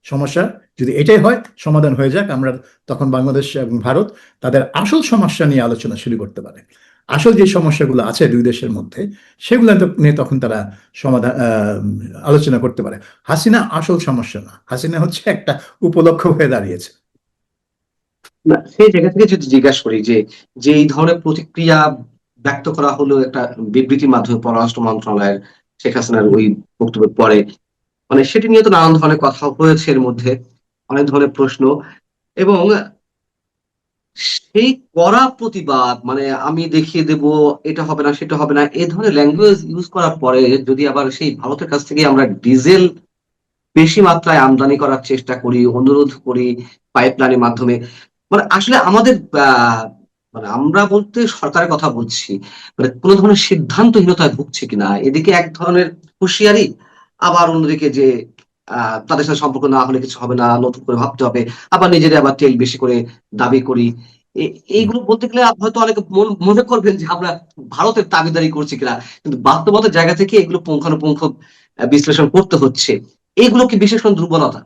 D: সমস্যা যদি এটাই হয় সমাধান হয়ে যাক, আমরা তখন বাংলাদেশ এবং ভারত তাদের আসল সমস্যা নিয়ে আলোচনা শুরু করতে পারে। আসল যে সমস্যাগুলো আছে দুই দেশের মধ্যে, সেগুলো নিয়ে তখন তারা সমাধান আলোচনা করতে পারে। হাসিনা আসল সমস্যা না, হাসিনা হচ্ছে একটা উপলক্ষ হয়ে দাঁড়িয়েছে।
C: না, সেই জায়গা থেকে যদি জিজ্ঞাসা করি যে যে এই ধরনের প্রতিক্রিয়া ব্যক্ত করা হলো একটা বিবৃতির মাধ্যমে পররাষ্ট্র মন্ত্রণালয়ের শেখ হাসিনার ওই বক্তব্যের পরে, মানে সেটি নিয়ে তো নানান ধরনের কথা হয়েছে, এর মধ্যে অনেক ধরনের প্রশ্ন, এবং সেই কড়া প্রতিবাদ, মানে আমি দেখিয়ে দেব, এটা হবে না সেটা হবে না, এই ধরনের ল্যাঙ্গুয়েজ ইউজ করার পরে যদি আবার সেই ভারতের কাছ থেকে আমরা ডিজেল বেশি মাত্রায় আমদানি করার চেষ্টা করি, অনুরোধ করি পাইপলাইনের মাধ্যমে, মানে আসলে আমাদের মানে আমরা বলতে সরকারের কথা বলছি, মানে কোন ধরনের সিদ্ধান্তহীনতায় ভুগছে কিনা, এদিকে এক ধরনের হুঁশিয়ারি, আবার অন্যদিকে যে তাদের সাথে সম্পর্ক না হলে কিছু হবে না, নতুন করে ভাবতে হবে, আবার নিজেদের আবার তেল বেশি করে দাবি করি। এইগুলো বলতে গেলে হয়তো অনেকে মনে করবেন যে আমরা ভারতের দাবিদারি করছি কিনা, কিন্তু বাস্তবতার জায়গা থেকে এগুলো পুঙ্খানুপুঙ্খ বিশ্লেষণ করতে হচ্ছে। এইগুলো কি বিশেষ কোনো দুর্বলতা?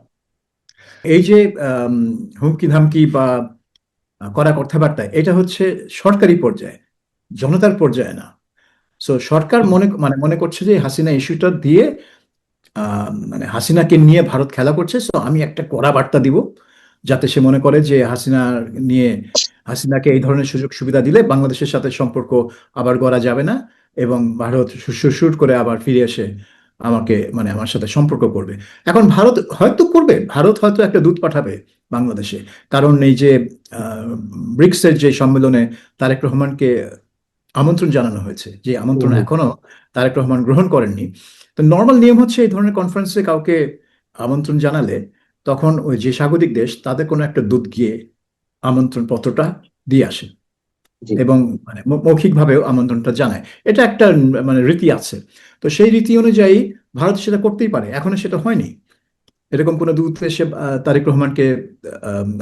D: এই যে আম, হুমকি ধামকি বা কড়া কথাবার্তা, এটা হচ্ছে সরকারি পর্যায়ে, জনতার পর্যায়ে না। সো সরকার মনে করছে যে হাসিনা ইস্যুটা দিয়ে মানে হাসিনাকে নিয়ে ভারত খেলা করছে, সো আমি একটা কড়া বার্তা দিব, যাতে সে মনে করে যে নিয়ে হাসিনাকে এই ধরনের সুযোগ সুবিধা দিলে বাংলাদেশের সাথে সম্পর্ক আবার গড়া যাবে না, এবং ভারত সুর করে আবার ফিরে এসে আমার সাথে সম্পর্ক করবে। এখন ভারত হয়তো করবে, ভারত হয়তো একটা দূত পাঠাবে বাংলাদেশে, কারণ এই যে ব্রিক্সের যে সম্মেলনে তারেক রহমানকে আমন্ত্রণ জানানো হয়েছে, যে আমন্ত্রণ এখনো তারেক রহমান গ্রহণ করেননি। তো নর্মাল নিয়ম হচ্ছে এই ধরনের কনফারেন্সে কাউকে আমন্ত্রণ জানালে তখন ওই যে স্বাগতিক দেশ তাদের কোনো একটা দূত গিয়ে আমন্ত্রণ পত্রটা দিয়ে আসে,
C: জি।
D: এবং মানে মৌখিকভাবেও আমন্ত্রণটা জানায়। এটা একটা মানে রীতি আছে। তো সেই রীতি অনুযায়ী ভারত সেটা করতেই পারে, এখনো সেটা হয়নি। এরকম কোনো দূত এসে তারেক রহমানকে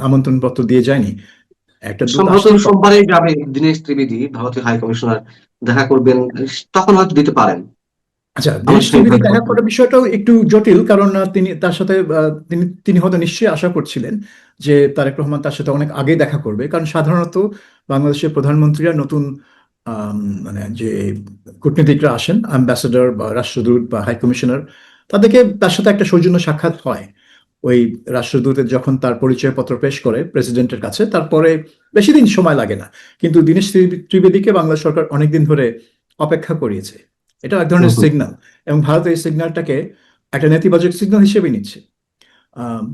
D: আমন্ত্রণ পত্র দিয়ে যায়নি। একটা দূত
C: সম্ভবত
D: আসলেই।
C: সোমবারেই যাবে দীনেশ ত্রিবেদী, ভারতীয় হাই কমিশনার, দেখা করবেন, তখন হয়তো দিতে পারেন
D: আচ্ছা, দীনেশ ত্রিবেদী
C: আনুষ্ঠানিকভাবে
D: দেখা
C: কথা।
D: করার বিষয়টাও একটু জটিল, কারণ তিনি তার সাথে তিনি তিনি হয়তো নিশ্চয়ই আশা করছিলেন যে তারেক রহমান তার সাথে অনেক আগে দেখা করবে, কারণ সাধারণত বাংলাদেশের প্রধানমন্ত্রীরা নতুন আম, মানে যে কূটনীতিকরা আসেন, অ্যাম্বাসেডর বা রাষ্ট্রদূত বা হাই কমিশনার, তাদেরকে তার সাথে একটা সৌজন্য সাক্ষাৎ হয়। ওই রাষ্ট্রদূতের যখন তার পরিচয়পত্র পেশ করে প্রেসিডেন্টের কাছে, তারপরে বেশি দিন সময় লাগে না। কিন্তু দীনেশ ত্রিবেদীকে বাংলা সরকার অনেকদিন ধরে অপেক্ষা করিয়েছে। এটা এক ধরনের সিগন্যাল, এবং ভারত এই সিগন্যালটাকে একটা নেতিবাচক সিগন্যাল হিসেবে নিচ্ছে।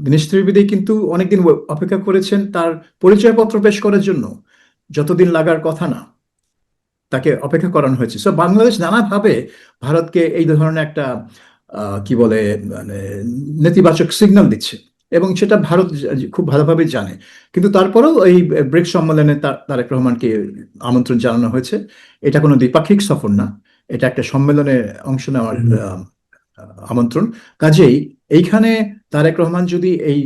D: দীনেশ ত্রিবেদী কিন্তু অনেকদিন অপেক্ষা করেছেন তার পরিচয়পত্র পেশ করার জন্য, যতদিন লাগার কথা না তাকে অপেক্ষা করানো হয়েছে। সো বাংলাদেশ নানাভাবে ভারতকে এই ধরনের একটা কি বলে মানে নেতিবাচক সিগন্যাল দিচ্ছে, এবং সেটা ভারত খুব ভালোভাবে জানে। কিন্তু তারপরেও এই ব্রিক্স সম্মেলনে তারেক রহমানকে আমন্ত্রণ জানানো হয়েছে। এটা কোনো দ্বিপাক্ষিক সফর না, এটা একটা সম্মেলনে অংশ নেওয়ার আমন্ত্রণ। কাজেই এইখানে তারেক রহমান যদি এই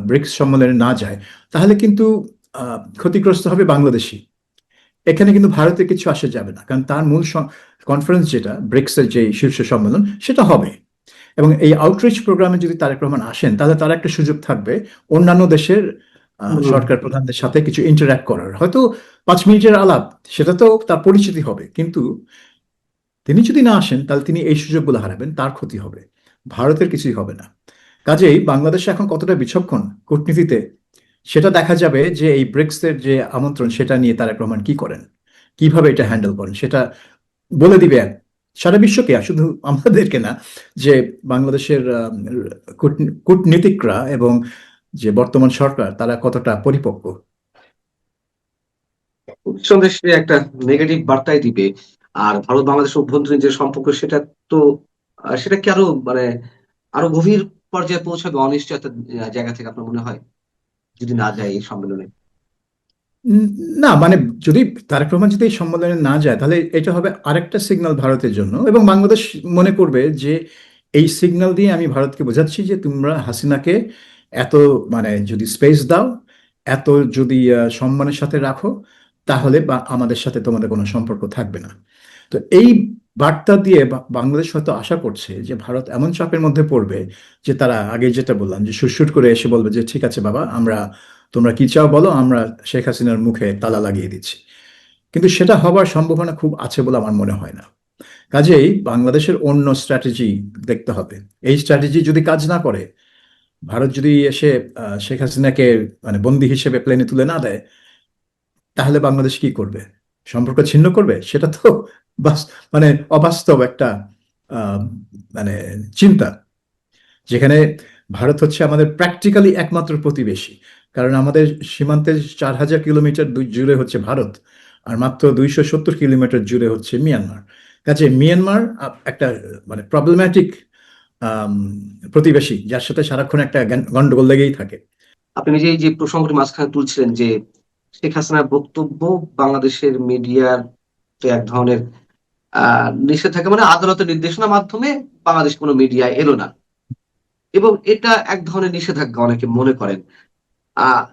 D: ব্রিক্স সম্মেলনে না যায়, তাহলে কিন্তু ক্ষতিগ্রস্ত হবে বাংলাদেশই। এখানে কিন্তু ভারতের কিছু আসে যাবে না, কারণ তার মূল কনফারেন্স যেটা ব্রিক্সের যে শীর্ষ সম্মেলন সেটা হবে। এবং এই আউটরিচ প্রোগ্রামে যদি তারেক রহমান আসেন, তাহলে তার একটা সুযোগ থাকবে অন্যান্য দেশের সরকার প্রধানদের সাথে কিছু ইন্টারঅ্যাক্ট করার। হয়তো 5 মিনিটের আলাপ, সেটা তো তার পরিচিতি হবে, কিন্তু তিনি যদি না আসেন তাহলে তিনি এই সুযোগগুলো হারাবেন, তার ক্ষতি হবে, ভারতের কিছুই হবে না। কাজেই বাংলাদেশ এখন কতটা বিচক্ষণ কূটনীতিতে, সেটা দেখা যাবে যে এই ব্রিক্সের যে আমন্ত্রণ সেটা নিয়ে তারেক রহমান কি করেন, কিভাবে এটা হ্যান্ডেল করেন, সেটা বলে দিবে সারা বিশ্বকে, আর শুধু আমাদেরকে না, যে বাংলাদেশের কূটনীতিকরা এবং যে বর্তমান সরকার তারা কতটা পরিপক্ক।
C: নিঃসন্দেহে সে একটা নেগেটিভ বার্তাই দিবে। আর ভারত বাংলাদেশের অভ্যন্তরীণ যে সম্পর্ক, সেটা তো সেটা কি আরো মানে আরো গভীর পর্যায়ে পৌঁছাবে অনিশ্চয়তার জায়গা থেকে আপনার মনে হয়, যদি না যায় এই সম্মেলনে?
D: না মানে যদি তারেক রহমান যদি এই সম্মেলনে না যায় তাহলে এটা হবে আরেকটা সিগন্যাল ভারতের জন্য, এবং বাংলাদেশ মনে করবে যে এই সিগন্যাল দিয়ে আমি ভারতকে বোঝাচ্ছি যে তোমরা হাসিনাকে এত মানে যদি স্পেস দাও, এত যদি সম্মানের সাথে রাখো, তাহলে বা আমাদের সাথে তোমাদের কোনো সম্পর্ক থাকবে না। তো এই বার্তা দিয়ে বাংলাদেশ হয়তো আশা করছে যে ভারত এমন চাপের মধ্যে পড়বে যে তারা আগে যেটা বললাম যে সুরসুর করে এসে বলবে যে ঠিক আছে বাবা, আমরা তোমরা কি চাও বলো, আমরা শেখ হাসিনার মুখে তালা লাগিয়ে দিচ্ছি। কিন্তু সেটা হবার সম্ভাবনা খুব আছে বলে আমার মনে হয় না। কাজেই বাংলাদেশের অন্য স্ট্র্যাটেজি দেখতে হবে। এই স্ট্র্যাটেজি যদি কাজ না করে, ভারত যদি এসে শেখ হাসিনাকে মানে বন্দী হিসেবে প্লেনে তুলে না দেয়, তাহলে বাংলাদেশ কি করবে? সম্পর্ক ছিন্ন করবে? সেটা তো মানে অবাস্তব একটা আহ, মানে চিন্তা, যেখানে ভারত হচ্ছে আমাদের প্র্যাকটিক্যালি একমাত্র প্রতিবেশী। কারণ আমাদের সীমান্তের 4,000 কিলোমিটার জুড়ে হচ্ছে ভারত, আর মাত্র 270 কিলোমিটার জুড়ে হচ্ছে মিয়ানমার। কাজে মিয়ানমার একটা মানে প্রবলেম্যাটিক প্রতিবেশী, যার সাথে সারাক্ষণ একটা গন্ডগোল লেগেই থাকে।
C: আপনি নিজেই যে প্রসঙ্গটি মাঝখানে তুলছিলেন যে শেখ হাসিনার বক্তব্য বাংলাদেশের মিডিয়ার এক ধরনের নিষেধাজ্ঞা, মানে আদালতের নির্দেশনার মাধ্যমে বাংলাদেশ কোনো মিডিয়া এলো না, এবং এটা এক ধরনের নিষেধাজ্ঞা অনেকে মনে করেন।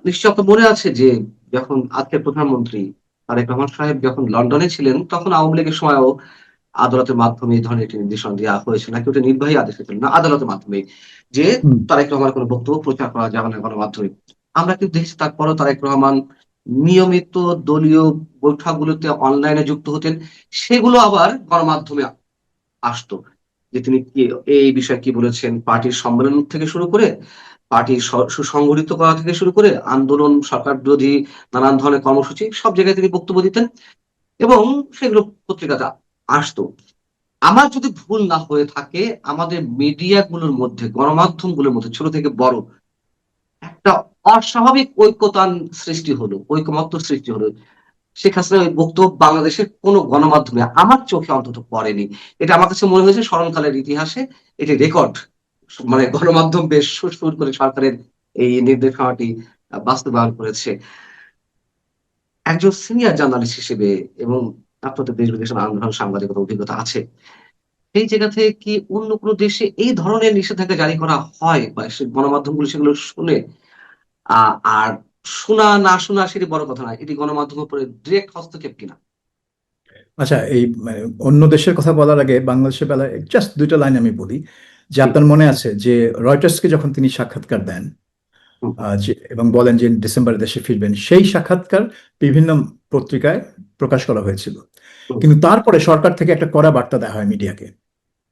C: নিশ্চয় আপনার মনে আছে যে যখন আজকের প্রধানমন্ত্রী তারেক রহমান সাহেব যখন লন্ডনে ছিলেন, তখন আওয়ামী লীগের সময়ও আদালতের মাধ্যমে এই ধরনের একটি নির্দেশনা দেওয়া হয়েছিল, নাকি ওটা নির্বাহী আদেশ ছিল না, আদালতের মাধ্যমে, যে
D: হুম।
C: তারেক রহমানের কোনো বক্তব্য প্রচার করা যাবে না গণমাধ্যমে। আমরা কিন্তু দেখছি তারপরও তারেক রহমান নিয়মিত দলীয় বৈঠকগুলোতে অনলাইনে যুক্ত হতেন, সেগুলো আবার গণমাধ্যমে আসতো, যে তিনি কি এই বিষয়ে কি বলেছেন, পার্টির সম্মেলন থেকে শুরু করে, পার্টি সুসংগঠিত করা থেকে শুরু করে আন্দোলন, সরকার বিরোধী নানান ধরনের কর্মসূচি, সব জায়গায় তিনি বক্তব্য দিতেন এবং সেগুলো পত্রিকাতে আসতো। আমার যদি ভুল না হয়ে থাকে, আমাদের মিডিয়াগুলোর মধ্যে, গণমাধ্যমগুলোর মধ্যে ছোট থেকে বড় একটা অস্বাভাবিক ঐক্যতান সৃষ্টি হলো, ঐকমত্য সৃষ্টি হলো। শেখ হাসিনার ওই বক্তব্য বাংলাদেশের কোনো গণমাধ্যমে আমার চোখে অন্তত পড়েনি। এটা আমার কাছে মনে হয়েছে স্মরণকালের ইতিহাসে এটি রেকর্ড, মানে গণমাধ্যম বেশ সুর করে সরকারের এই নির্দেশনাটি বাস্তবায়ন করেছে। একজন সিনিয়র জার্নালিস্ট হিসেবে, এবং আপনাদের দেশ বিদেশের নানান ধরনের সাংবাদিকতা অভিজ্ঞতা আছে, সেই জায়গা থেকে কি অন্য কোনো দেশে এই ধরনের নিষেধাজ্ঞা জারি করা হয়, বা গণমাধ্যমগুলো সেগুলো শুনে? আর শোনা না শোনা সেটি বড় কথা নয়, এটি গণমাধ্যমের উপরে ডিরেক্ট হস্তক্ষেপ কিনা?
D: আচ্ছা, এই মানে অন্য দেশের কথা বলার আগে বাংলাদেশের বেলায় জাস্ট দুইটা লাইন আমি বলি। যে
C: জি।
D: আপনার মনে আছে যে রয়টার্সকে যখন তিনি সাক্ষাৎকার দেন
C: হুম,
D: এবং বলেন যে ডিসেম্বরে দেশে ফিরবেন, সেই সাক্ষাৎকার বিভিন্ন পত্রিকায় প্রকাশ করা হয়েছিল।
C: হুম,
D: কিন্তু তারপরে সরকার থেকে একটা কড়া বার্তা দেওয়া হয় মিডিয়াকে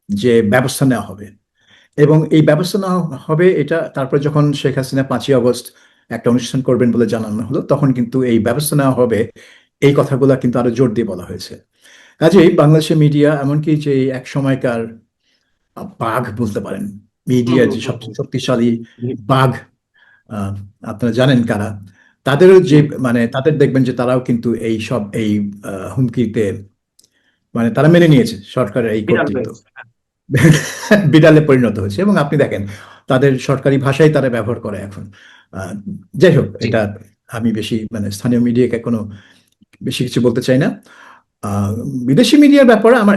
D: যে ব্যবস্থা নেওয়া হবে, এবং এই ব্যবস্থা নেওয়া হবে এটা তারপরে যখন শেখ হাসিনা 5ই আগস্ট একটা অনুষ্ঠান করবেন বলে জানানো হলো, তখন কিন্তু এই ব্যবস্থা নেওয়া হবে এই কথাগুলো কিন্তু আরো জোর দিয়ে বলা হয়েছে। কাজেই বাংলাদেশের মিডিয়া এমনকি যে এক সময়কার বাঘ বলতে পারেন,
C: হুম,
D: মিডিয়ার
C: হুম,
D: যে
C: হুম, হুম,
D: সবচেয়ে শক্তিশালী
C: হুম,
D: বাঘ, আহ, আপনারা জানেন কারা, তাদেরও যে
C: হুম,
D: মানে তাদের দেখবেন যে তারাও কিন্তু এই সব এই হুমকিতে মানে তারা মেনে নিয়েছে সরকারের এই
C: বিড়াল
D: কর্তৃত্ব।
C: হয়েছে।
D: বিড়ালে পরিণত হয়েছে, এবং আপনি দেখেন তাদের সরকারি ভাষাই তারা ব্যবহার করে এখন। আহ, যাই হোক,
C: জি।
D: এটা আমি বেশি মানে স্থানীয় মিডিয়াকে কোনো বেশি কিছু বলতে চাই না। আহ, বিদেশি মিডিয়ার ব্যাপারে আমার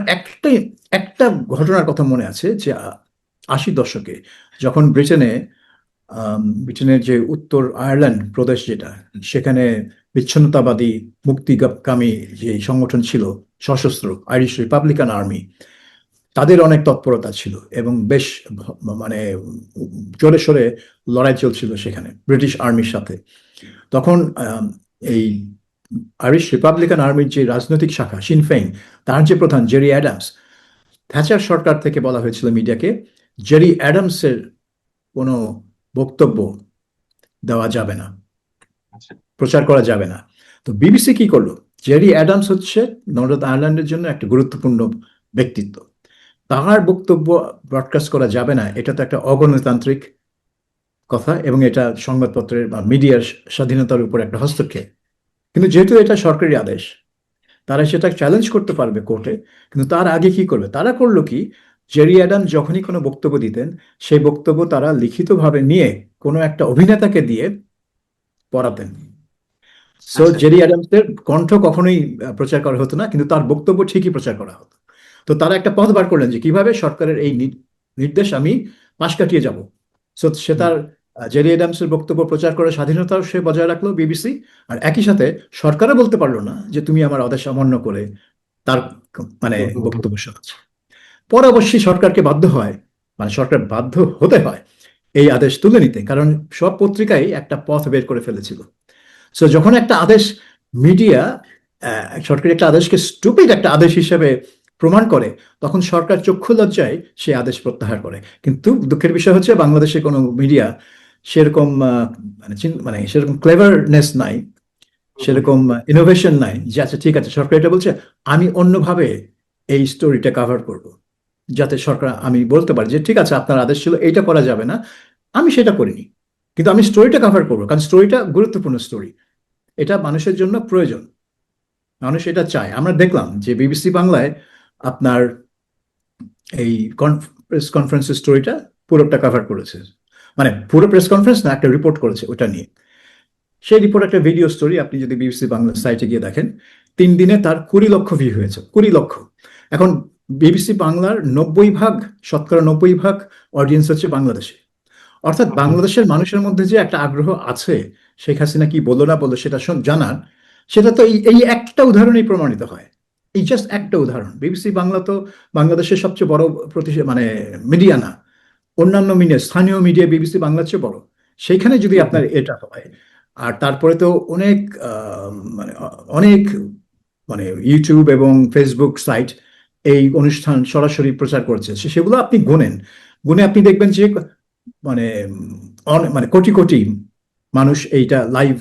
D: একটা ঘটনার কথা মনে আছে যে 80 দশকে যখন ব্রিটেনের যে উত্তর আয়ারল্যান্ড প্রদেশ যেটা, সেখানে বিচ্ছিন্নতাবাদী মুক্তিকামী যে সংগঠন ছিল সশস্ত্র আইরিশ রিপাবলিকান আর্মি, তাদের অনেক তৎপরতা ছিল এবং বেশ মানে জোরে সোরে লড়াই চলছিল সেখানে ব্রিটিশ আর্মির সাথে। তখন এই আইরিশ রিপাবলিকান আর্মির যে রাজনৈতিক শাখা সিনফেইন, তার যে প্রধান জেরি অ্যাডামস, থ্যাচার সরকার থেকে বলা হয়েছিল মিডিয়াকে জেরি অ্যাডামসের কোনো বক্তব্য দেওয়া যাবে না,
C: আচ্ছা।
D: প্রচার করা যাবে না। তো বিবিসি কি করলো? জেরি অ্যাডামস হচ্ছে নর্দার্ন আয়ারল্যান্ডের জন্য একটা গুরুত্বপূর্ণ ব্যক্তিত্ব, তার বক্তব্য ব্রডকাস্ট করা যাবে না, এটা তো একটা অগণতান্ত্রিক কথা এবং এটা সংবাদপত্রের বা মিডিয়ার স্বাধীনতার উপর একটা হস্তক্ষেপ। কিন্তু যেহেতু এটা সরকারি আদেশ, তারা সেটা চ্যালেঞ্জ করতে পারবে কোর্টে। কিন্তু তার আগে কি করবে? তারা করলো কি, জেরি অ্যাডামস যখনই কোনো বক্তব্য দিতেন, সেই বক্তব্য তারা লিখিতভাবে নিয়ে কোনো একটা অভিনেতাকে দিয়ে পড়াতেন। সো
C: আচ্ছা।
D: জেরি অ্যাডামসের কণ্ঠ কখনোই প্রচার করা হতো না, কিন্তু তার বক্তব্য ঠিকই প্রচার করা হতো। তো তারা একটা পথ বার করলেন যে কিভাবে সরকারের এই নির্দেশ আমি পাশ কাটিয়ে যাব। সো সে তার জেরি অ্যাডামসের বক্তব্য প্রচার করার স্বাধীনতাও সে বজায় রাখলো, বিবিসি। আর একই সাথে সরকারও বলতে পারলো না যে তুমি আমার আদেশ অমান্য করে তার মানে
C: হুম, হুম, হুম।
D: বক্তব্য শোনাচ্ছ। পরে অবশ্যই সরকারকে বাধ্য হয়, মানে সরকার বাধ্য হতে হয় এই আদেশ তুলে নিতে, কারণ সব পত্রিকাই একটা পথ বের করে ফেলেছিল। সো যখন একটা আদেশ মিডিয়া সরকারি একটা আদেশকে স্টুপিড একটা আদেশ হিসেবে প্রমাণ করে, তখন সরকার চক্ষু লজ্জায় সেই আদেশ প্রত্যাহার করে। কিন্তু দুঃখের বিষয় হচ্ছে বাংলাদেশে কোনো মিডিয়া সেরকম মানে সেরকম ক্লেভারনেস নাই, সেরকম ইনোভেশন নাই যে আচ্ছা ঠিক আছে সরকার এটা বলছে, আমি অন্যভাবে এই স্টোরিটা কাভার করব, যাতে সরকার আমি বলতে পারি যে ঠিক আছে আপনার আদেশ ছিল এইটা করা যাবে না, আমি সেটা করিনি, কিন্তু আমি স্টোরিটা কাভার করবো, কারণ স্টোরিটা গুরুত্বপূর্ণ স্টোরি, এটা মানুষের জন্য প্রয়োজন, মানুষ এটা চায়। আমরা দেখলাম যে বিবিসি বাংলায় আপনার এই প্রেস কনফারেন্সের স্টোরিটা পুরোটা কাভার করেছে, মানে পুরো প্রেস কনফারেন্স না, একটা রিপোর্ট করেছে ওটা নিয়ে। সেই রিপোর্ট একটা ভিডিও স্টোরি, আপনি যদি বিবিসি বাংলা সাইটে গিয়ে দেখেন, 3 দিনে তার 20 লক্ষ ভিউ হয়েছে, 20 লক্ষ। এখন বিবিসি বাংলার 90% শতকরা 90% অডিয়েন্স হচ্ছে বাংলাদেশে, অর্থাৎ বাংলাদেশের মানুষের মধ্যে যে একটা আগ্রহ আছে শেখ হাসিনা কি বললো না বললো সেটা জানার, সেটা তো এই একটা উদাহরণেই প্রমাণিত হয়। এই জাস্ট একটা উদাহরণ। বিবিসি বাংলা তো বাংলাদেশের সবচেয়ে বড় মানে মিডিয়া না, অন্যান্য মিডিয়া, স্থানীয় মিডিয়া বিবিসি বাংলার চেয়ে বড়। সেইখানে যদি আপনার এটা হয়, আর তারপরে তো অনেক মানে অনেক মানে ইউটিউব এবং ফেসবুক সাইট এই অনুষ্ঠান সরাসরি প্রচার করছে, সেগুলো আপনি গুনে আপনি দেখবেন যে মানে মানে কোটি কোটি মানুষ এইটা লাইভ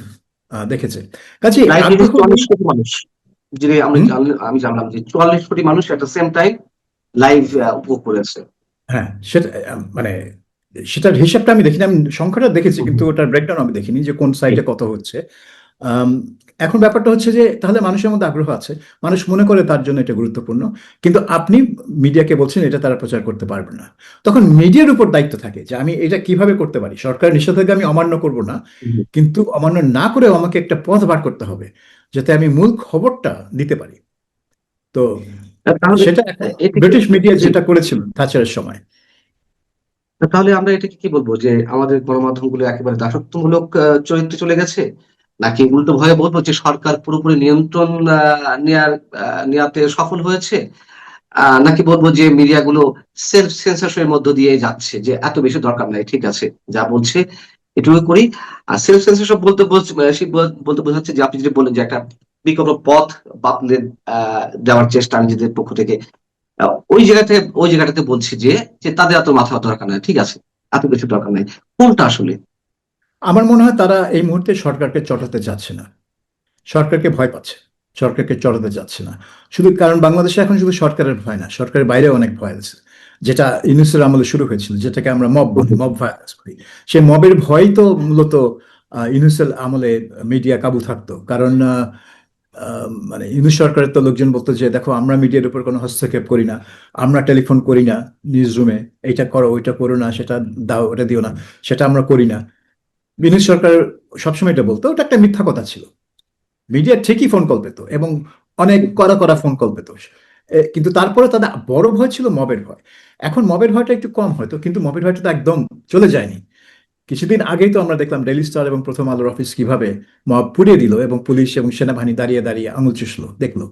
D: দেখেছে। কাজে
C: লাইভ
D: আগ্রহ
C: 44 কোটি মানুষ, যে
D: হুম,
C: আমি জানলাম যে 44 কোটি মানুষ at the same time live উপভোগ করেছে।
D: হ্যাঁ সেটা মানে সেটার হিসাবটা আমি দেখিনি, আমি সংখ্যাটা দেখেছি
C: হুম,
D: কিন্তু
C: হুম।
D: ওটার ব্রেকডাউন আমি দেখিনি যে কোন
C: ঠিক।
D: সাইটে কত হচ্ছে। আম, এখন ব্যাপারটা হচ্ছে যে তাহলে মানুষের মধ্যে আগ্রহ আছে, মানুষ মনে করে তার জন্য এটা গুরুত্বপূর্ণ, কিন্তু আপনি মিডিয়াকে বলছেন এটা তারা প্রচার করতে পারবে না। তখন মিডিয়ার উপর দায়িত্ব থাকে যে আমি এটা কিভাবে করতে পারি, সরকার নিষেধাজ্ঞা আমি অমান্য করব না,
C: হুম।
D: কিন্তু অমান্য না করেও আমাকে একটা পথ বার করতে হবে যাতে আমি মূল খবরটা দিতে পারি। তো
C: তাহলে
D: সেটা এখন
C: এটাকে,
D: ব্রিটিশ মিডিয়া
C: জি,
D: যেটা করেছিল থাচারের সময়।
C: তাহলে আমরা এটাকে কি বলবো যে আমাদের গণমাধ্যমগুলো একেবারে দাসত্বমূলক চরিত্রে চলে গেছে, নাকি উল্টো ভয়ে বলবো যে সরকার পুরোপুরি নিয়ন্ত্রণ নেওয়াতে সফল হয়েছে, নাকি বলবো যে মিডিয়াগুলো সেলফ সেন্সরশিপের মধ্য দিয়ে যাচ্ছে, যে এত বেশি দরকার নাই, ঠিক আছে যা বলছে এটুকু করি। আর সেলফ সেন্সরশিপ বলতে বোঝাচ্ছে যে আপনি যেটা বললেন যে একটা বিকল্প পথ আপনাদের দেওয়ার চেষ্টা নিজেদের পক্ষ থেকে। ওই জায়গাটাতে বলছি যে যে তাদের এত মাথা দরকার নাই, ঠিক আছে এত কিছু দরকার নাই, কোনটা আসলে?
D: আমার মনে হয় তারা এই মুহূর্তে সরকারকে চটাতে চাচ্ছে না, সরকারকে ভয় পাচ্ছে, সরকারকে চড়াতে যাচ্ছে না। শুধু কারণ বাংলাদেশে এখন শুধু সরকারের ভয় না, সরকারের বাইরে অনেক ভয় আছে, যেটা ইউনূসের আমলে শুরু হয়েছিল, যেটাকে আমরা মব বলি, মব ভায়োলেন্স বলি। সেই মবের ভয় তো মূলত ইউনূসের আমলে মিডিয়া কাবু থাকতো, কারণ মানে ইউনূস সরকারের তো লোকজন বলতো যে দেখো আমরা মিডিয়ার উপর কোনো হস্তক্ষেপ করি না, আমরা টেলিফোন করি না নিউজ রুমে, এইটা করো ওইটা করো না, সেটা দাও ওটা দিও না, সেটা আমরা করি না। ইউনূস সরকার সবসময় এটা বলতো, ওটা একটা মিথ্যা কথা ছিল। মিডিয়া ঠিকই ফোন কল পেতো এবং অনেক কড়া কড়া ফোন কল পেতো, কিন্তু তারপরে তাদের বড় ভয় ছিল মবের ভয়। এখন মবের ভয়টা একটু কম হয়তো, কিন্তু মবের ভয়টা তো একদম চলে যায়নি। কিছুদিন আগেই তো আমরা দেখলাম ডেইলি স্টার এবং প্রথম আলোর অফিস কিভাবে মব পুড়িয়ে দিল এবং পুলিশ এবং সেনাবাহিনী দাঁড়িয়ে দাঁড়িয়ে আঙুল চুষলো, দেখলো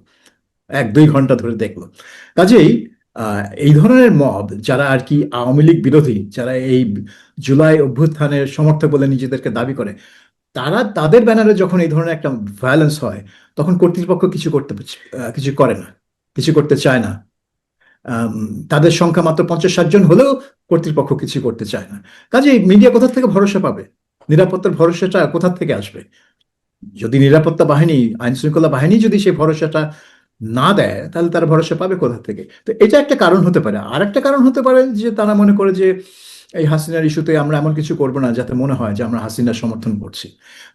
D: 1-2 ঘন্টা ধরে দেখলো। কাজেই এই ধরনের মব যারা আর কি আওয়ামী লীগ বিরোধী, যারা এই জুলাই অভ্যুত্থানের সমর্থক বলে নিজেদেরকে দাবি করে, তারা তাদের ব্যানারে যখন এই ধরনের একটা ভায়োলেন্স হয়, তখন কর্তৃপক্ষ কিছু করে না, কিছু করতে চায় না। আম, তাদের সংখ্যা মাত্র 50-60 জন হলেও কর্তৃপক্ষ কিছু করতে চায় না। কাজেই মিডিয়া কোথা থেকে ভরসা পাবে, নিরাপত্তার ভরসাটা কোথা থেকে আসবে? যদি নিরাপত্তা বাহিনী, আইন শৃঙ্খলা বাহিনী যদি সেই ভরসাটা না দেয়, তাহলে তারা ভরসা পাবে কোথা থেকে? তো এটা একটা কারণ হতে পারে। আর একটা কারণ হতে পারে যে তারা মনে করে যে এই হাসিনার ইস্যুতে আমরা এমন কিছু করবো না যাতে মনে হয় যে আমরা হাসিনার সমর্থন করছি।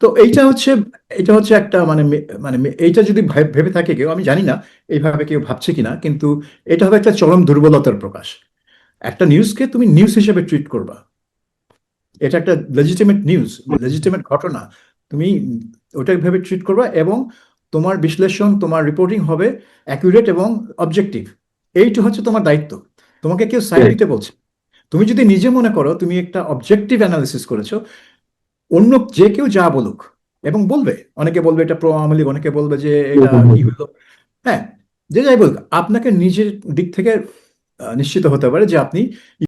D: তো এইটা হচ্ছে একটা এইটা যদি ভেবে থাকে কেউ, আমি জানি না এইভাবে কেউ ভাবছে কিনা, কিন্তু এটা হবে একটা চরম দুর্বলতার প্রকাশ। একটা নিউজকে তুমি নিউজ হিসেবে ট্রিট করবা, এটা একটা লেজিটিমেট নিউজ, লেজিটিমেট ঘটনা, তুমি ওটা ভেবে ট্রিট করবা এবং তোমার বিশ্লেষণ, তোমার রিপোর্টিং হবে অ্যাকুরেট এবং অবজেক্টিভ। এইটা হচ্ছে তোমার দায়িত্ব। তোমাকে কেউ সাইড দিতে বলছে, তুমি যদি নিজে মনে করো তুমি একটা অবজেক্টিভ অ্যানালিসিস করেছো, অন্য যে কেউ যা বলুক, এবং বলবে, অনেকে বলবে এটা প্রো আওয়ামী লীগ, অনেকে বলবে যে এটা কি হলো, হ্যাঁ, যে যাই বলুক, আপনাকে নিজের দিক থেকে নিশ্চিত হতে পারে যে আপনি